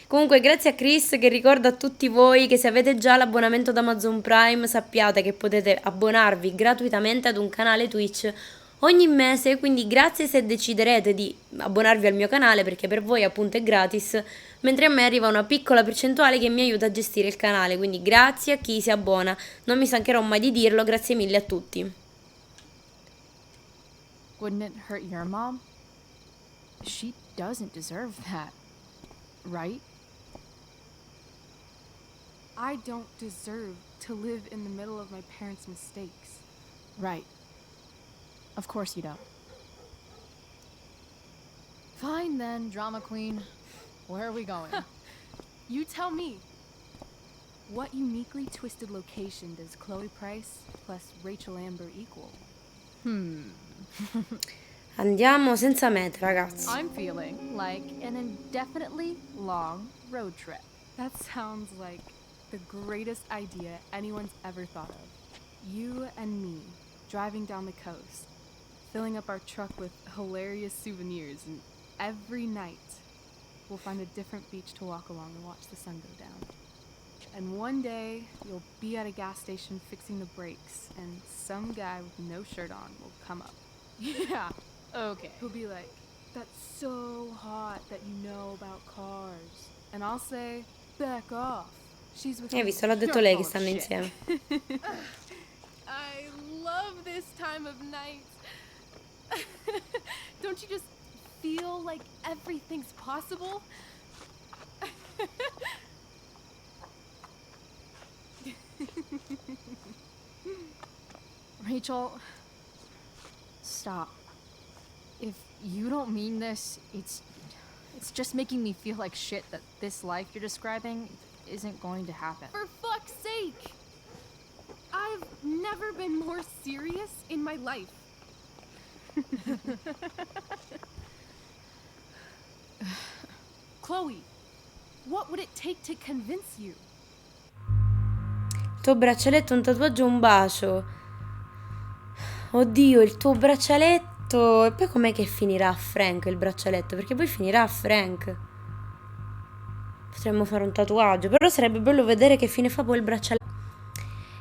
Comunque, grazie a Chris che ricorda a tutti voi che se avete già l'abbonamento ad Amazon Prime sappiate che potete abbonarvi gratuitamente ad un canale Twitch ogni mese, quindi grazie se deciderete di abbonarvi al mio canale perché per voi appunto è gratis, mentre a me arriva una piccola percentuale che mi aiuta a gestire il canale, quindi grazie a chi si abbona, non mi stancherò mai di dirlo, grazie mille a tutti. Wouldn't it hurt your mom? She doesn't deserve that, right? I don't deserve to live in the middle of my parents' mistakes. Right. Of course you don't. Fine then, drama queen. Where are we going? You tell me. What uniquely twisted location does Chloe Price plus Rachel Amber equal? Andiamo senza mete, ragazzi. I'm feeling like an indefinitely long road trip. That sounds like the greatest idea anyone's ever thought of. You and me, driving down the coast, filling up our truck with hilarious souvenirs, and every night we'll find a different beach to walk along and watch the sun go down. And one day you'll be at a gas station fixing the brakes, and some guy with no shirt on will come up. Yeah, okay. He'll be like, "That's so hot that you know about cars." And I'll say, "Back off. She's with Hai me." visto, l'ha detto lei che stanno insieme. I love this time of night. Don't you just feel like everything's possible? Rachel, stop. If you don't mean this, it's just making me feel like shit that this life you're describing isn't going to happen. For fuck's sake! I've never been more serious in my life. Chloe, what would it take to convince you? Il tuo braccialetto è un tatuaggio o un bacio? Oddio, il tuo braccialetto. E poi com'è che finirà a Frank il braccialetto? Perché poi finirà a Frank. Potremmo fare un tatuaggio, però sarebbe bello vedere che fine fa poi il braccialetto.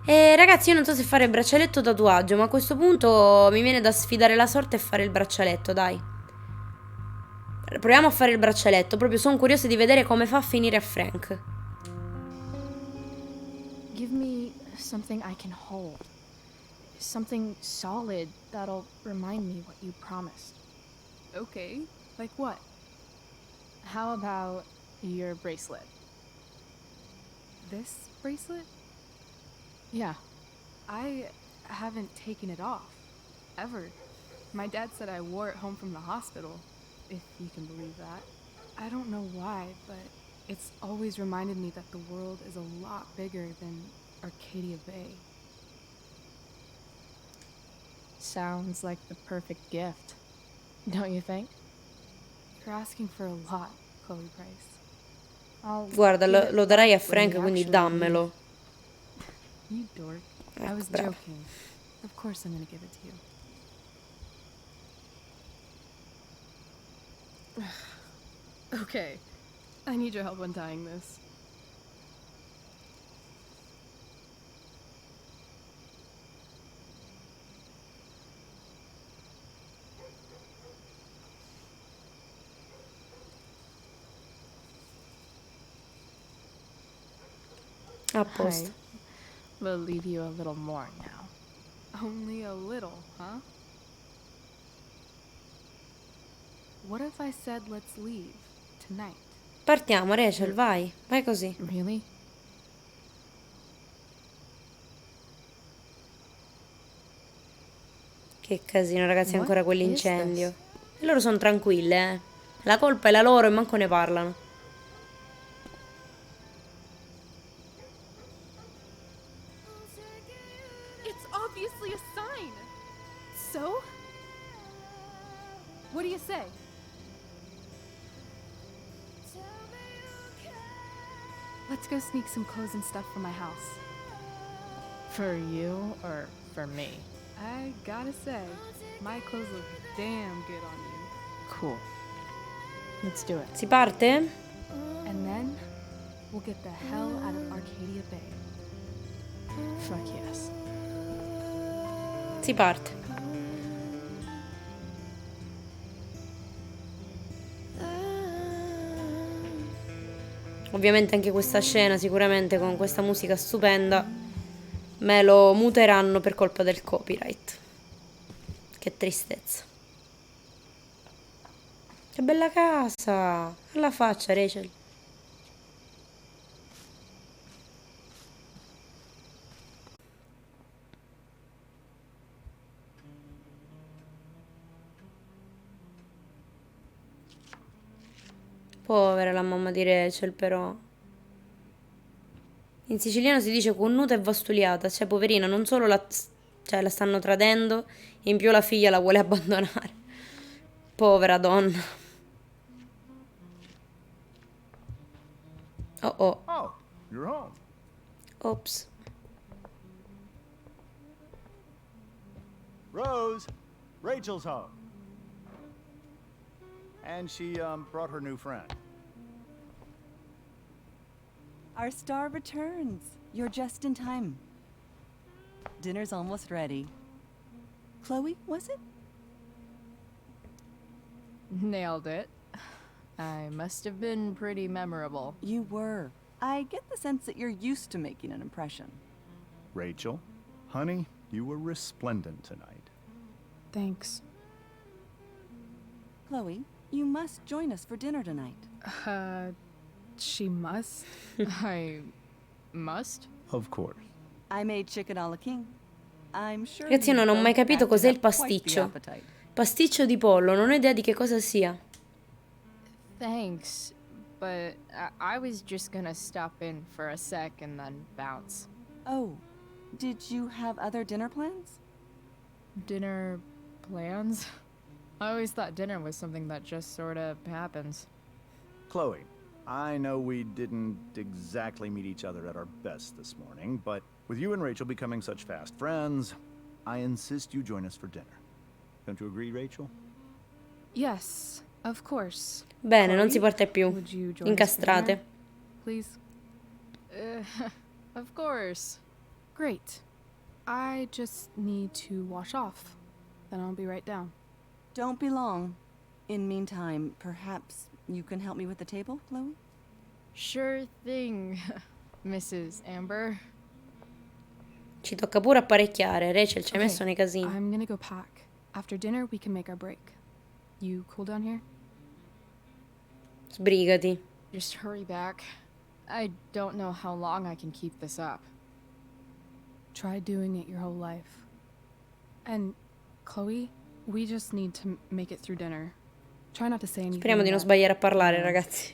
Ragazzi, io non so se fare braccialetto o tatuaggio, ma a questo punto mi viene da sfidare la sorte e fare il braccialetto, dai. Proviamo a fare il braccialetto, proprio sono curiosa di vedere come fa a finire a Frank. Give me something I can hold. Something solid that'll remind me what you promised. Okay, like what? How about your bracelet? This bracelet? Yeah. I haven't taken it off. Ever. My dad said I wore it home from the hospital, if you can believe that. I don't know why, but it's always reminded me that the world is a lot bigger than Arcadia Bay. Sounds like the perfect gift, don't you think? You're asking for a lot, Chloe Price. I'll Guarda, give it lo darai a back when Frank, you quindi actually dammelo. leave. You dork. I was bravo. joking. Of course I'm gonna give it to you. Okay. I need your help untying this. A posto. I will leave you a little more now. Only a little, huh? What if I said let's leave tonight? Partiamo, Rachel, vai. Vai così. Really? Che casino, ragazzi, ancora What is quell'incendio. E loro sono tranquille, eh. La colpa è la loro e manco ne parlano. It's obviously a sign. So? What do you say? Let's go sneak some clothes and stuff from my house. For you or for me? I gotta say, my clothes look damn good on you. Cool. Let's do it. Si parte? And then, we'll get the hell out of Arcadia Bay. Fuck yes. Si parte. Ovviamente anche questa scena, sicuramente con questa musica stupenda, me lo muteranno per colpa del copyright. Che tristezza. Che bella casa! Alla faccia, Rachel. Povera la mamma di Rachel, però. In siciliano si dice connuta e vastuliata. Cioè, poverina, non solo la stanno tradendo, in più la figlia la vuole abbandonare. Povera donna. Oh oh. Oh, you're home. Ops. Rose, Rachel's home. And she brought her new friend. Our star returns. You're just in time. Dinner's almost ready. Chloe, was it? Nailed it. I must have been pretty memorable. You were. I get the sense that you're used to making an impression. Rachel, honey, you were resplendent tonight. Thanks. Chloe, you must join us for dinner tonight. She must? I must? Of course. I made chicken a la king. I'm sure Ragazzi, io non ho mai capito cos'è il quite the pasticcio. appetite. Pasticcio di pollo, non ho idea di che cosa sia. Thanks, but I was just gonna stop in for a sec and then bounce. Oh, did you have other dinner plans? Dinner plans? I always thought dinner was something that just sort of happens. Chloe, I know we didn't exactly meet each other at our best this morning, but with you and Rachel becoming such fast friends, I insist you join us for dinner. Don't you agree, Rachel? Yes, of course. Bene, non si parte più. Would you join us for Incastrate. dinner, please? Of course. Great. I just need to wash off. Then I'll be right down. Don't be long. In meantime, perhaps you can help me with the table, Chloe? Sure thing, Mrs. Amber. Ci tocca pure apparecchiare. Rachel ci hai messo nei casini. I'm gonna go pack. After dinner, we can make our break. You cool down here? Sbrigati. Just hurry back. I don't know how long I can keep this up. Try doing it your whole life. And, Chloe, we just need to make it through dinner. Try not to say anything. Speriamo di non sbagliare a parlare, ragazzi.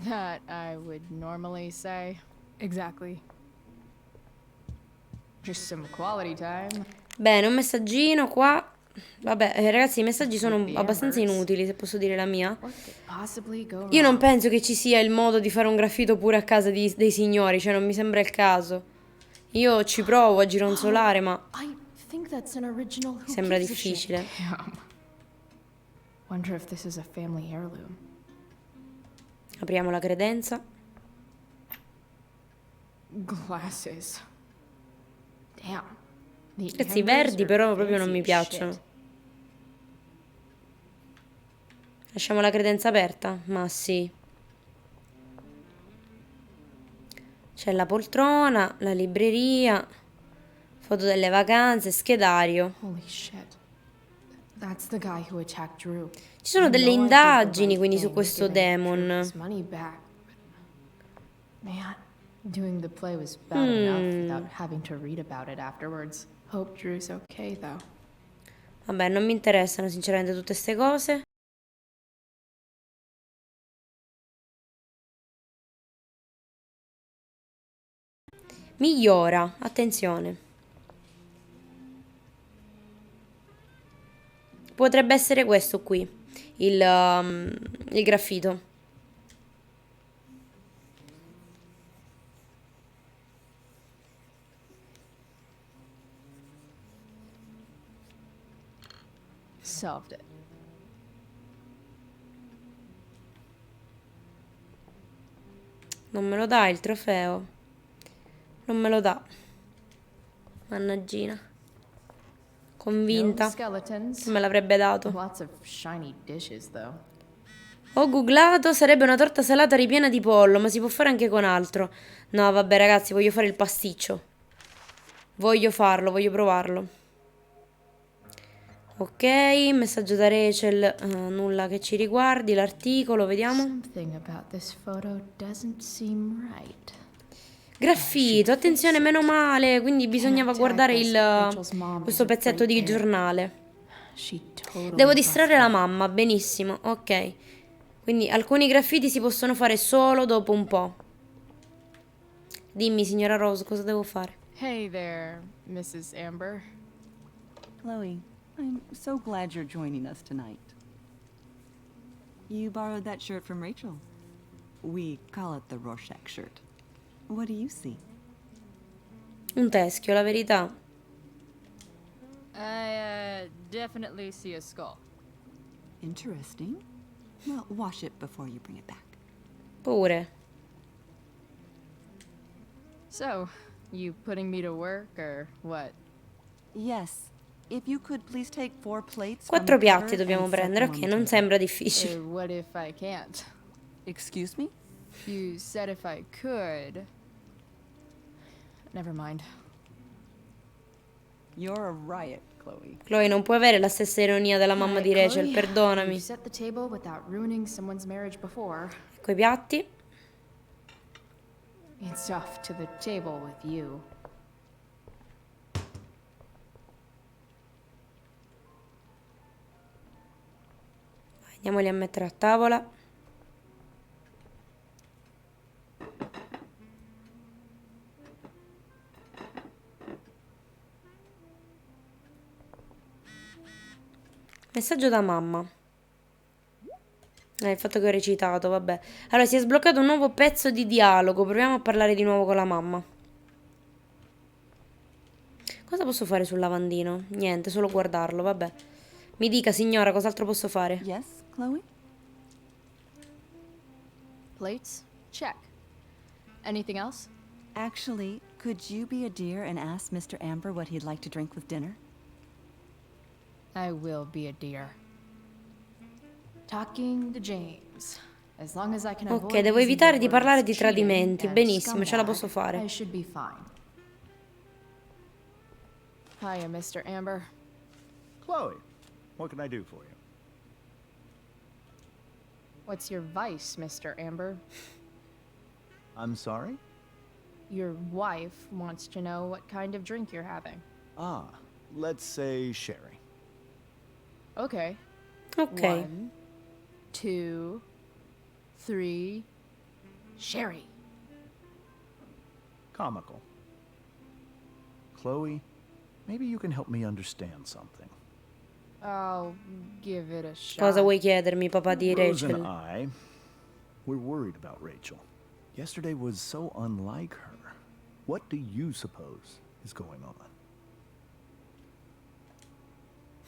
That I would normally say. Exactly. Just some quality time. Bene, un messaggino qua. Vabbè, ragazzi, i messaggi sono abbastanza inutili, se posso dire la mia. Io non penso che ci sia il modo di fare un graffito pure a casa dei signori, cioè non mi sembra il caso. Io ci provo a gironzolare, ma sembra difficile. Wonder if this is a family heirloom. Apriamo la credenza. Glasses. Damn. Ragazzi, i verdi però proprio non mi piacciono. Lasciamo la credenza aperta? Ma sì. C'è la poltrona, la libreria, foto delle vacanze, schedario. Holy shit. That's the guy who attacked Drew. Ci sono delle indagini quindi su questo demon. Man, doing the play was bad enough without having to read about it afterwards. Hope Drew's okay though. Vabbè, non mi interessano sinceramente tutte queste cose. Migliora, attenzione. Potrebbe essere questo qui, il graffito. Solved it. Non me lo dà il trofeo. Non me lo dà. Mannaggina. Convinta che me l'avrebbe dato. Lots of shiny dishes, though. Ho googlato, sarebbe una torta salata ripiena di pollo, ma si può fare anche con altro. No, vabbè ragazzi, voglio fare il pasticcio. Voglio farlo, voglio provarlo. Ok, messaggio da Rachel, nulla che ci riguardi, l'articolo, vediamo. Something about this photo doesn't seem right. Graffito, attenzione, meno male, quindi bisognava guardare questo pezzetto di giornale. Devo distrarre la mamma, benissimo, ok. Quindi alcuni graffiti si possono fare solo dopo un po'. Dimmi, signora Rose, cosa devo fare? Hey there, Mrs. Amber. Chloe, I'm so glad you're joining us tonight. You borrowed that shirt from Rachel. We call it the Rorschach shirt. What do you see? Un teschio, la verità. I definitely see a skull. Interesting. Well, wash it before you bring it back. Pure. So, you putting me to work or what? Yes. If you could please take 4 plates. 4 piatti dobbiamo prendere, ok, non sembra difficile. What if I can't? Excuse me? You said if I could. Never mind. You're a riot, Chloe. Chloe, non puoi avere la stessa ironia della mamma di Rachel, perdonami. Set the table without ruining someone's marriage before. Ecco i piatti. It's off to the table with you. Andiamoli a mettere a tavola. Messaggio da mamma. Il fatto che ho recitato, vabbè. Allora, si è sbloccato un nuovo pezzo di dialogo. Proviamo a parlare di nuovo con la mamma. Cosa posso fare sul lavandino? Niente, solo guardarlo, vabbè. Mi dica, signora, cos'altro posso fare? Yes, Chloe? Plates? Check. Anything else? Actually, could you be a dear and ask Mr. Amber what he'd like to drink with dinner? I will be a dear. Talking to James. As long as I can avoid Ok, devo evitare di parlare di tradimenti. Benissimo, ce la posso fare. I should be fine. Hiya, Mr. Amber. Chloe, what can I do for you? What's your vice, Mr. Amber? I'm sorry? Your wife wants to know what kind of drink you're having. Ah, let's say sherry. Okay. Ok. 1, 2, 3. Sherry. Comical. Chloe, maybe you can help me understand something. I'll give it a shot. Cosa vuoi chiedermi, papà di Rose Rachel? and we're worried about Rachel. Yesterday was so unlike her. What do you suppose is going on?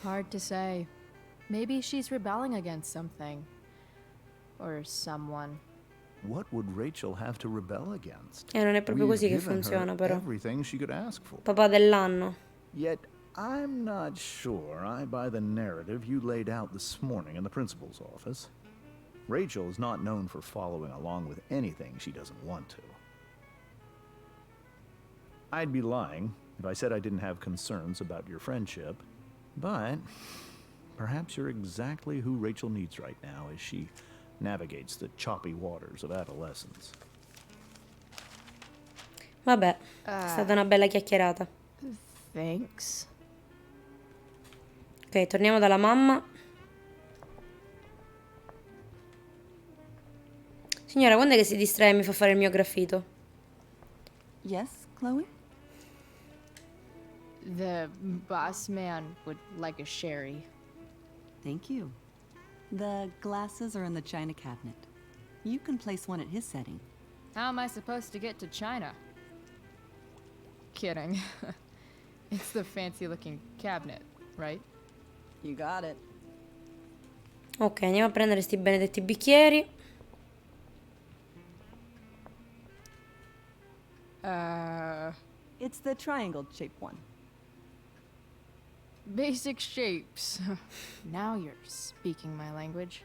Hard to say. Maybe she's rebelling against something. Or someone. What would Rachel have to rebel against? Non è proprio We've così che given her funziona, però. everything she could ask for. Papà dell'anno. Yet I'm not sure I buy the narrative you laid out this morning in the principal's office. Rachel is not known for following along with anything she doesn't want to. I'd be lying if I said I didn't have concerns about your friendship, but perhaps you're exactly who Rachel needs right now as she navigates the choppy waters of adolescence. Vabbè, è stata una bella chiacchierata. Thanks. Ok, torniamo dalla mamma. Signora, quando è che si distrae e mi fa fare il mio graffito? Yes, Chloe? The boss man would like a sherry. Thank you. The glasses are in the china cabinet. You can place one at his setting. How am I supposed to get to China? Kidding. It's the fancy looking cabinet, right? You got it. Ok, andiamo a prendere sti benedetti bicchieri. It's the triangle-shaped one. Basic shapes. Now you're speaking my language.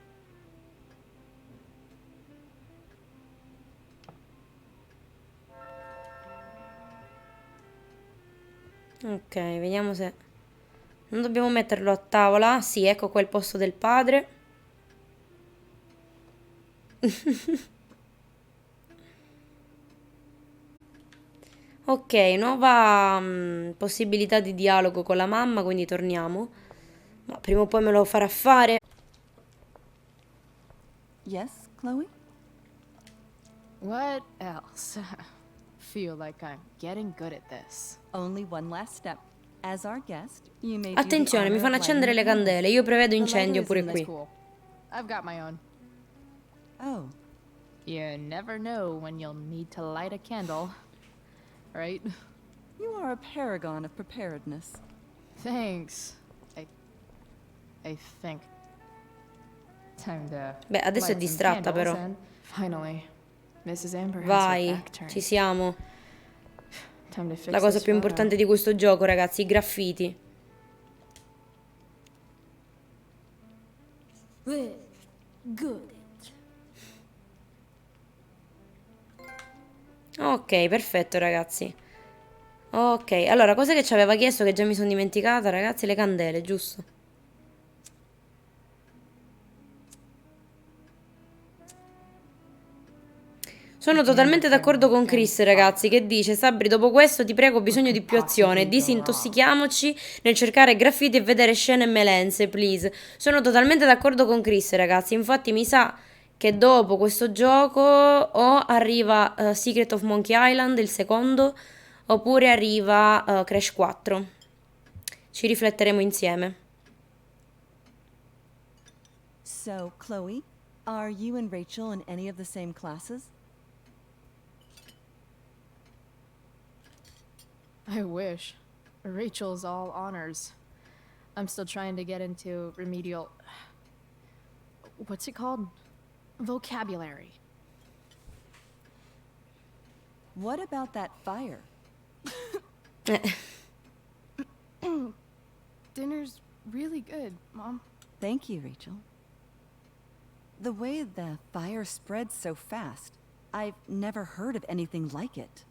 Ok, vediamo se... Non dobbiamo metterlo a tavola. Sì, ecco qua il posto del padre. Ok, nuova possibilità di dialogo con la mamma, quindi torniamo. Ma prima o poi me lo farà fare. Yes, Chloe? What else? Feel like I'm getting good at this. Only one last step. As our guest, you may do the Attenzione, mi honor fanno of accendere le lighting the candele. Io prevedo The incendio lighter is pure in qui. this Cool. I've got my own. Oh, You never know when you'll need to light a candle, right? you are a paragon of preparedness. Thanks. I think. Time to. Beh, adesso è light some distratta candles però. and finally, Mrs. Amber has her Vai, back turned. ci siamo. Time to fix La cosa this più photo. importante di questo gioco, ragazzi, i graffiti. Well, good. Ok, perfetto, ragazzi. Ok, allora, cosa che ci aveva chiesto che già mi sono dimenticata, ragazzi? Le candele, giusto? Sono totalmente d'accordo con Chris, ragazzi, che dice: Sabri, dopo questo ti prego, ho bisogno di più azione. Disintossichiamoci nel cercare graffiti e vedere scene e melenze, please. Sono totalmente d'accordo con Chris, ragazzi. Infatti, mi sa che dopo questo gioco o arriva Secret of Monkey Island, il secondo, oppure arriva Crash 4. Ci rifletteremo insieme. So, Chloe, are you and Rachel in any of the same classes? I wish. Rachel's all honors. I'm still trying to get into remedial. What's it called? Vocabulary. What about that fire? Dinner's really good, Mom. Thank you, Rachel. The way the fire spreads so fast, I've never heard of anything like it.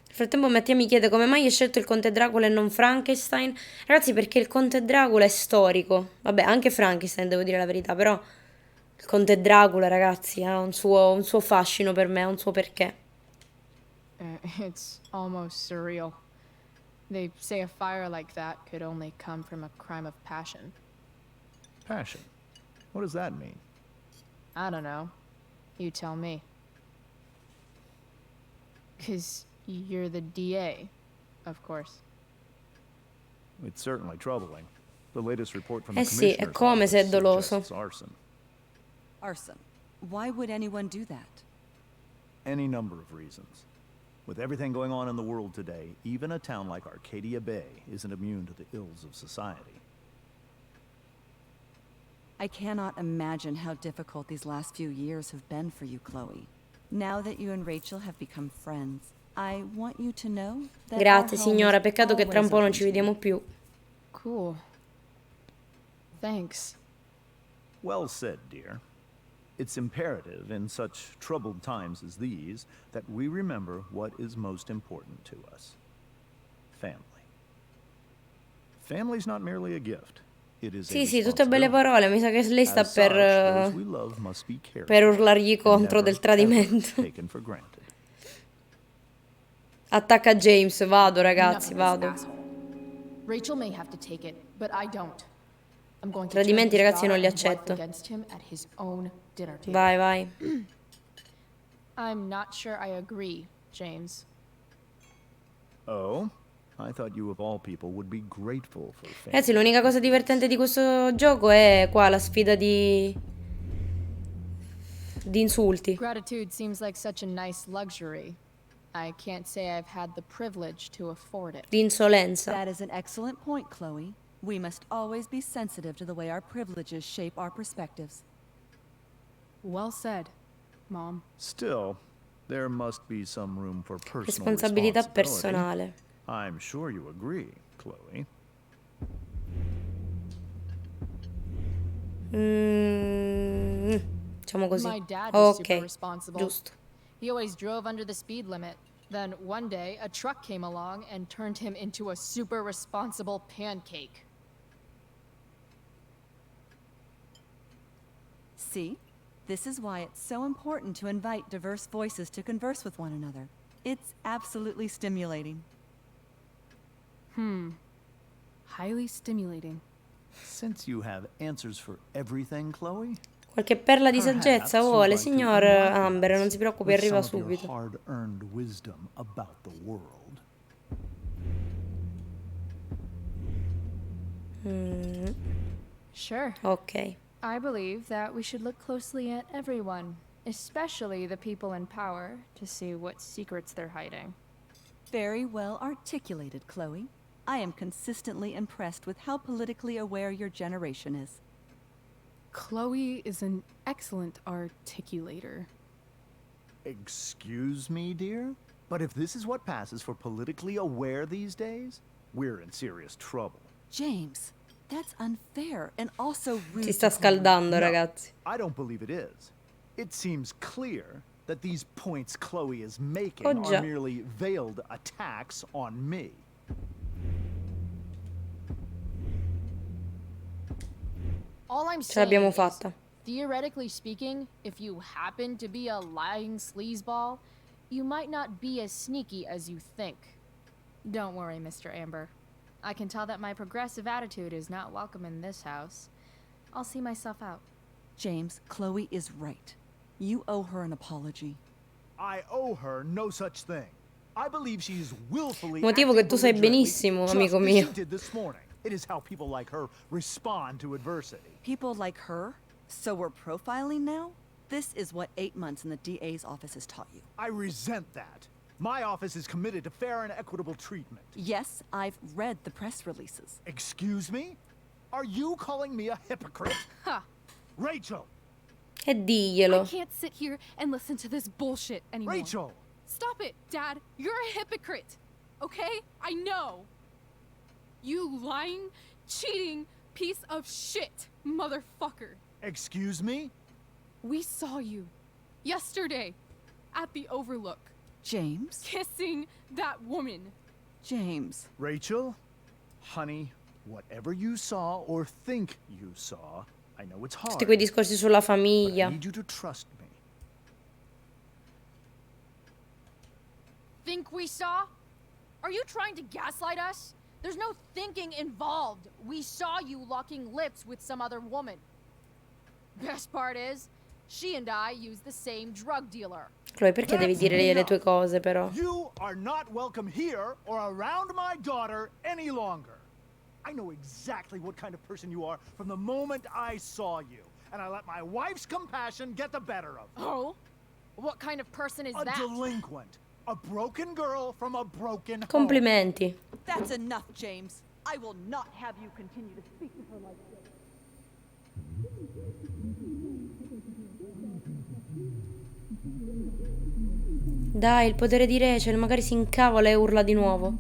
Nel frattempo Mattia mi chiede come mai hai scelto il Conte Dracula e non Frankenstein. Ragazzi, perché il Conte Dracula è storico. Vabbè, anche Frankenstein, devo dire la verità, però il Conte Dracula, ragazzi, ha un suo fascino per me, ha un suo perché. It's almost surreal. They say a fire like that could only come from a crime of passion. Passion? What does that mean? I don't know. You tell me. 'Cause you're the DA, of course. It's certainly troubling. The latest report from the Sì, è commissioner's come se è office doloso. suggests arson. Arson. Why would anyone do that? Any number of reasons. With everything going on in the world today, even a town like Arcadia Bay isn't immune to the ills of society. I cannot imagine how difficult these last few years have been for you, Chloe. Now that you and Rachel have become friends, I want you to know that Grazie, our home signora, is peccato che tra un po' non always ci open to you. vediamo più. Cool. Thanks. Well said, dear. It's imperative in such troubled times as these that we remember what is most important to us. Family. Family's not merely a gift. It is Sì, a sì, tutte belle parole. Mi sa che lei sta As such, those we per love must be cared per for urlargli and contro never, del tradimento. ever taken for granted. Attacca James, vado ragazzi, Enough of vado. this asshole. Rachel may have to take it, but I don't. I'm going to Tradimenti, turn his ragazzi, non li daughter and wife accetto. against him at his own dinner table. Vai, vai. I'm not sure I agree, James. Oh? I thought you of all people would be grateful for fame. Ragazzi, l'unica cosa divertente di questo gioco è qua la sfida di insulti. Gratitude seems like such a nice luxury. I can't say I've had the privilege to afford it. Di insolenza. That is an excellent point, Chloe. We must always be sensitive to the way our privileges shape our perspectives. Well said, Mom. Still, there must be some room for personal Responsabilità responsibility. personale. I'm sure you agree, Chloe. Diciamo così. My dad was super Ok, responsible. giusto. He always drove under the speed limit. Then one day, a truck came along and turned him into a super responsible pancake. See? This is why it's so important to invite diverse voices to converse with one another. It's absolutely stimulating. Highly stimulating. Since you have answers for everything, Chloe, Qualche perla di saggezza vuole, signor Amber, non si preoccupi, with arriva some of your subito. hard-earned wisdom about the world. Sure. Ok. I believe that we should look closely at everyone, especially the people in power, to see what secrets they're hiding. Very well articulated, Chloe. I am consistently impressed with how politically aware your generation is. Chloe is an excellent articulator. Excuse me, dear? But if this is what passes for politically aware these days, we're in serious trouble. James, that's unfair and also rude. Si sta scaldando, ragazzi. I don't believe it is. It seems clear that these points Chloe is making Oh, are già. merely veiled attacks on me. All I'm Ce saying l'abbiamo is, fatta. theoretically speaking, if you happen to be a lying sleazeball, you might not be as sneaky as you think. Don't worry, Mr. Amber. I can tell that my progressive attitude is not welcome in this house. I'll see myself out. James, Chloe is right. You owe her an apology. I owe her no such thing. I believe she's willfully Motivo che tu sai acting belligerently, benissimo, just amico as mio. she did this morning. It is how people like her respond to adversity. People like her? So we're profiling now? This is what 8 months in the DA's office has taught you. I resent that. My office is committed to fair and equitable treatment. Yes, I've read the press releases. Excuse me? Are you calling me a hypocrite? Ha! Rachel! E diglielo. I can't sit here and listen to this bullshit anymore. Rachel! Stop it, Dad. You're a hypocrite. Okay? I know. You lying, cheating piece of shit, motherfucker. Excuse me? We saw you yesterday at the Overlook James? kissing that woman. James. Rachel? Honey, whatever you saw or think you saw, I know it's hard. Tutti quei discorsi sulla But I famiglia. need you to trust me. Think we saw? Are you trying to gaslight us? There's no thinking involved. We saw you locking lips with some other woman. Best part is, she and I use the same drug dealer. Chloe, perché devi dire le tue cose, però? You are not welcome here or around my daughter any longer. I know exactly what kind of person you are from the moment I saw you, and I let my wife's compassion get the better of me. Oh? What kind of person is A that? delinquent. A broken girl from a broken home. Complimenti. That's enough, James. I will not have you continue to speak to her like this. Dai, il potere di Rachel, magari si incavola e urla di nuovo.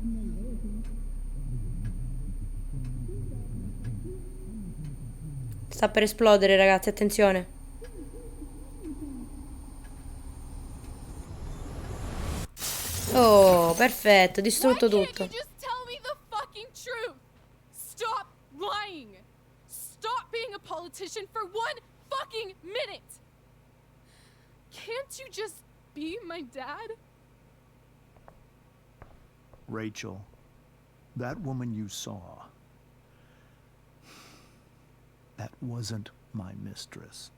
Sta per esplodere, ragazzi, attenzione. Oh, perfetto, distrutto tutto. You just tell me the fucking truth. Stop lying. Stop being a politician for 1 fucking minute. Can't you just be my dad? Rachel, That woman you saw, that wasn't my mistress.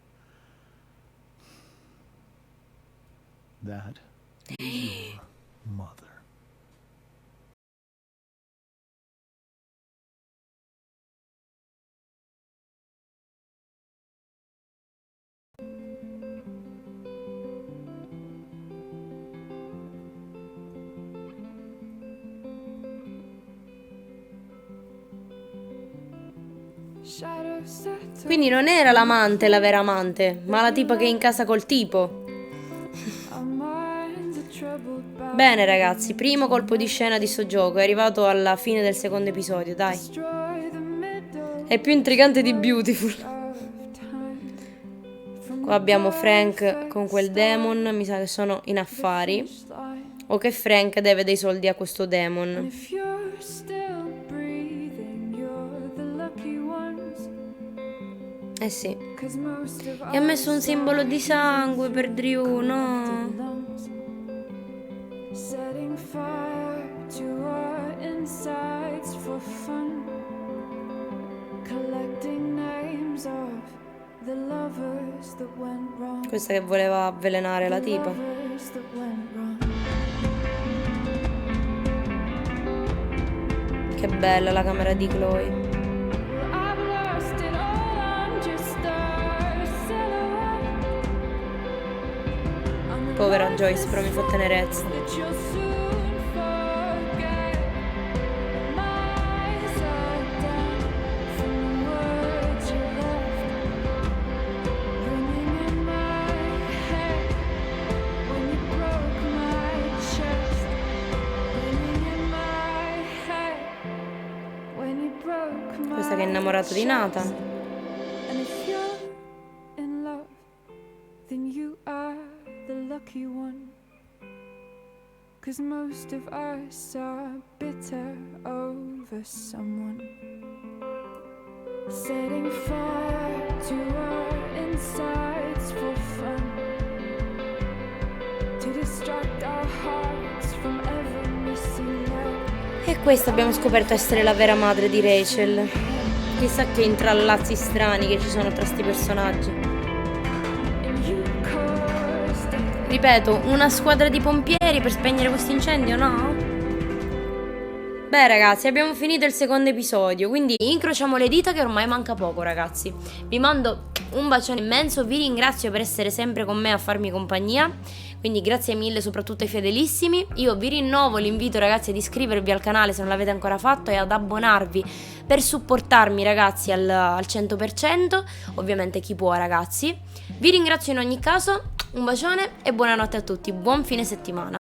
That is your mother. Quindi non era l'amante la vera amante, ma la tipa che è in casa col tipo. Bene ragazzi, primo colpo di scena di sto gioco, è arrivato alla fine del secondo episodio, dai. È più intrigante di Beautiful. Qua abbiamo Frank con quel demon, mi sa che sono in affari. O che Frank deve dei soldi a questo demon. Eh sì. E ha messo un simbolo di sangue per Drew, no? Questa che voleva avvelenare la tipa. Che bella la camera di Chloe. Povera Joyce, però mi fa tenerezza. Questa che è innamorata di Nathan. Lucky one, 'cause most of us are bitter over someone. Setting fire to our insides for fun, to distract our hearts from ever missing love. E questa abbiamo scoperto essere la vera madre di Rachel. Chissà che intrallazzi strani che ci sono tra sti personaggi. Ripeto, una squadra di pompieri per spegnere questo incendio, no? Beh ragazzi, abbiamo finito il secondo episodio, quindi incrociamo le dita che ormai manca poco ragazzi. Vi mando un bacione immenso, vi ringrazio per essere sempre con me a farmi compagnia, quindi grazie mille soprattutto ai fedelissimi. Io vi rinnovo l'invito ragazzi ad iscrivervi al canale se non l'avete ancora fatto e ad abbonarvi per supportarmi ragazzi al 100%, ovviamente chi può ragazzi. Vi ringrazio in ogni caso, un bacione e buonanotte a tutti, buon fine settimana.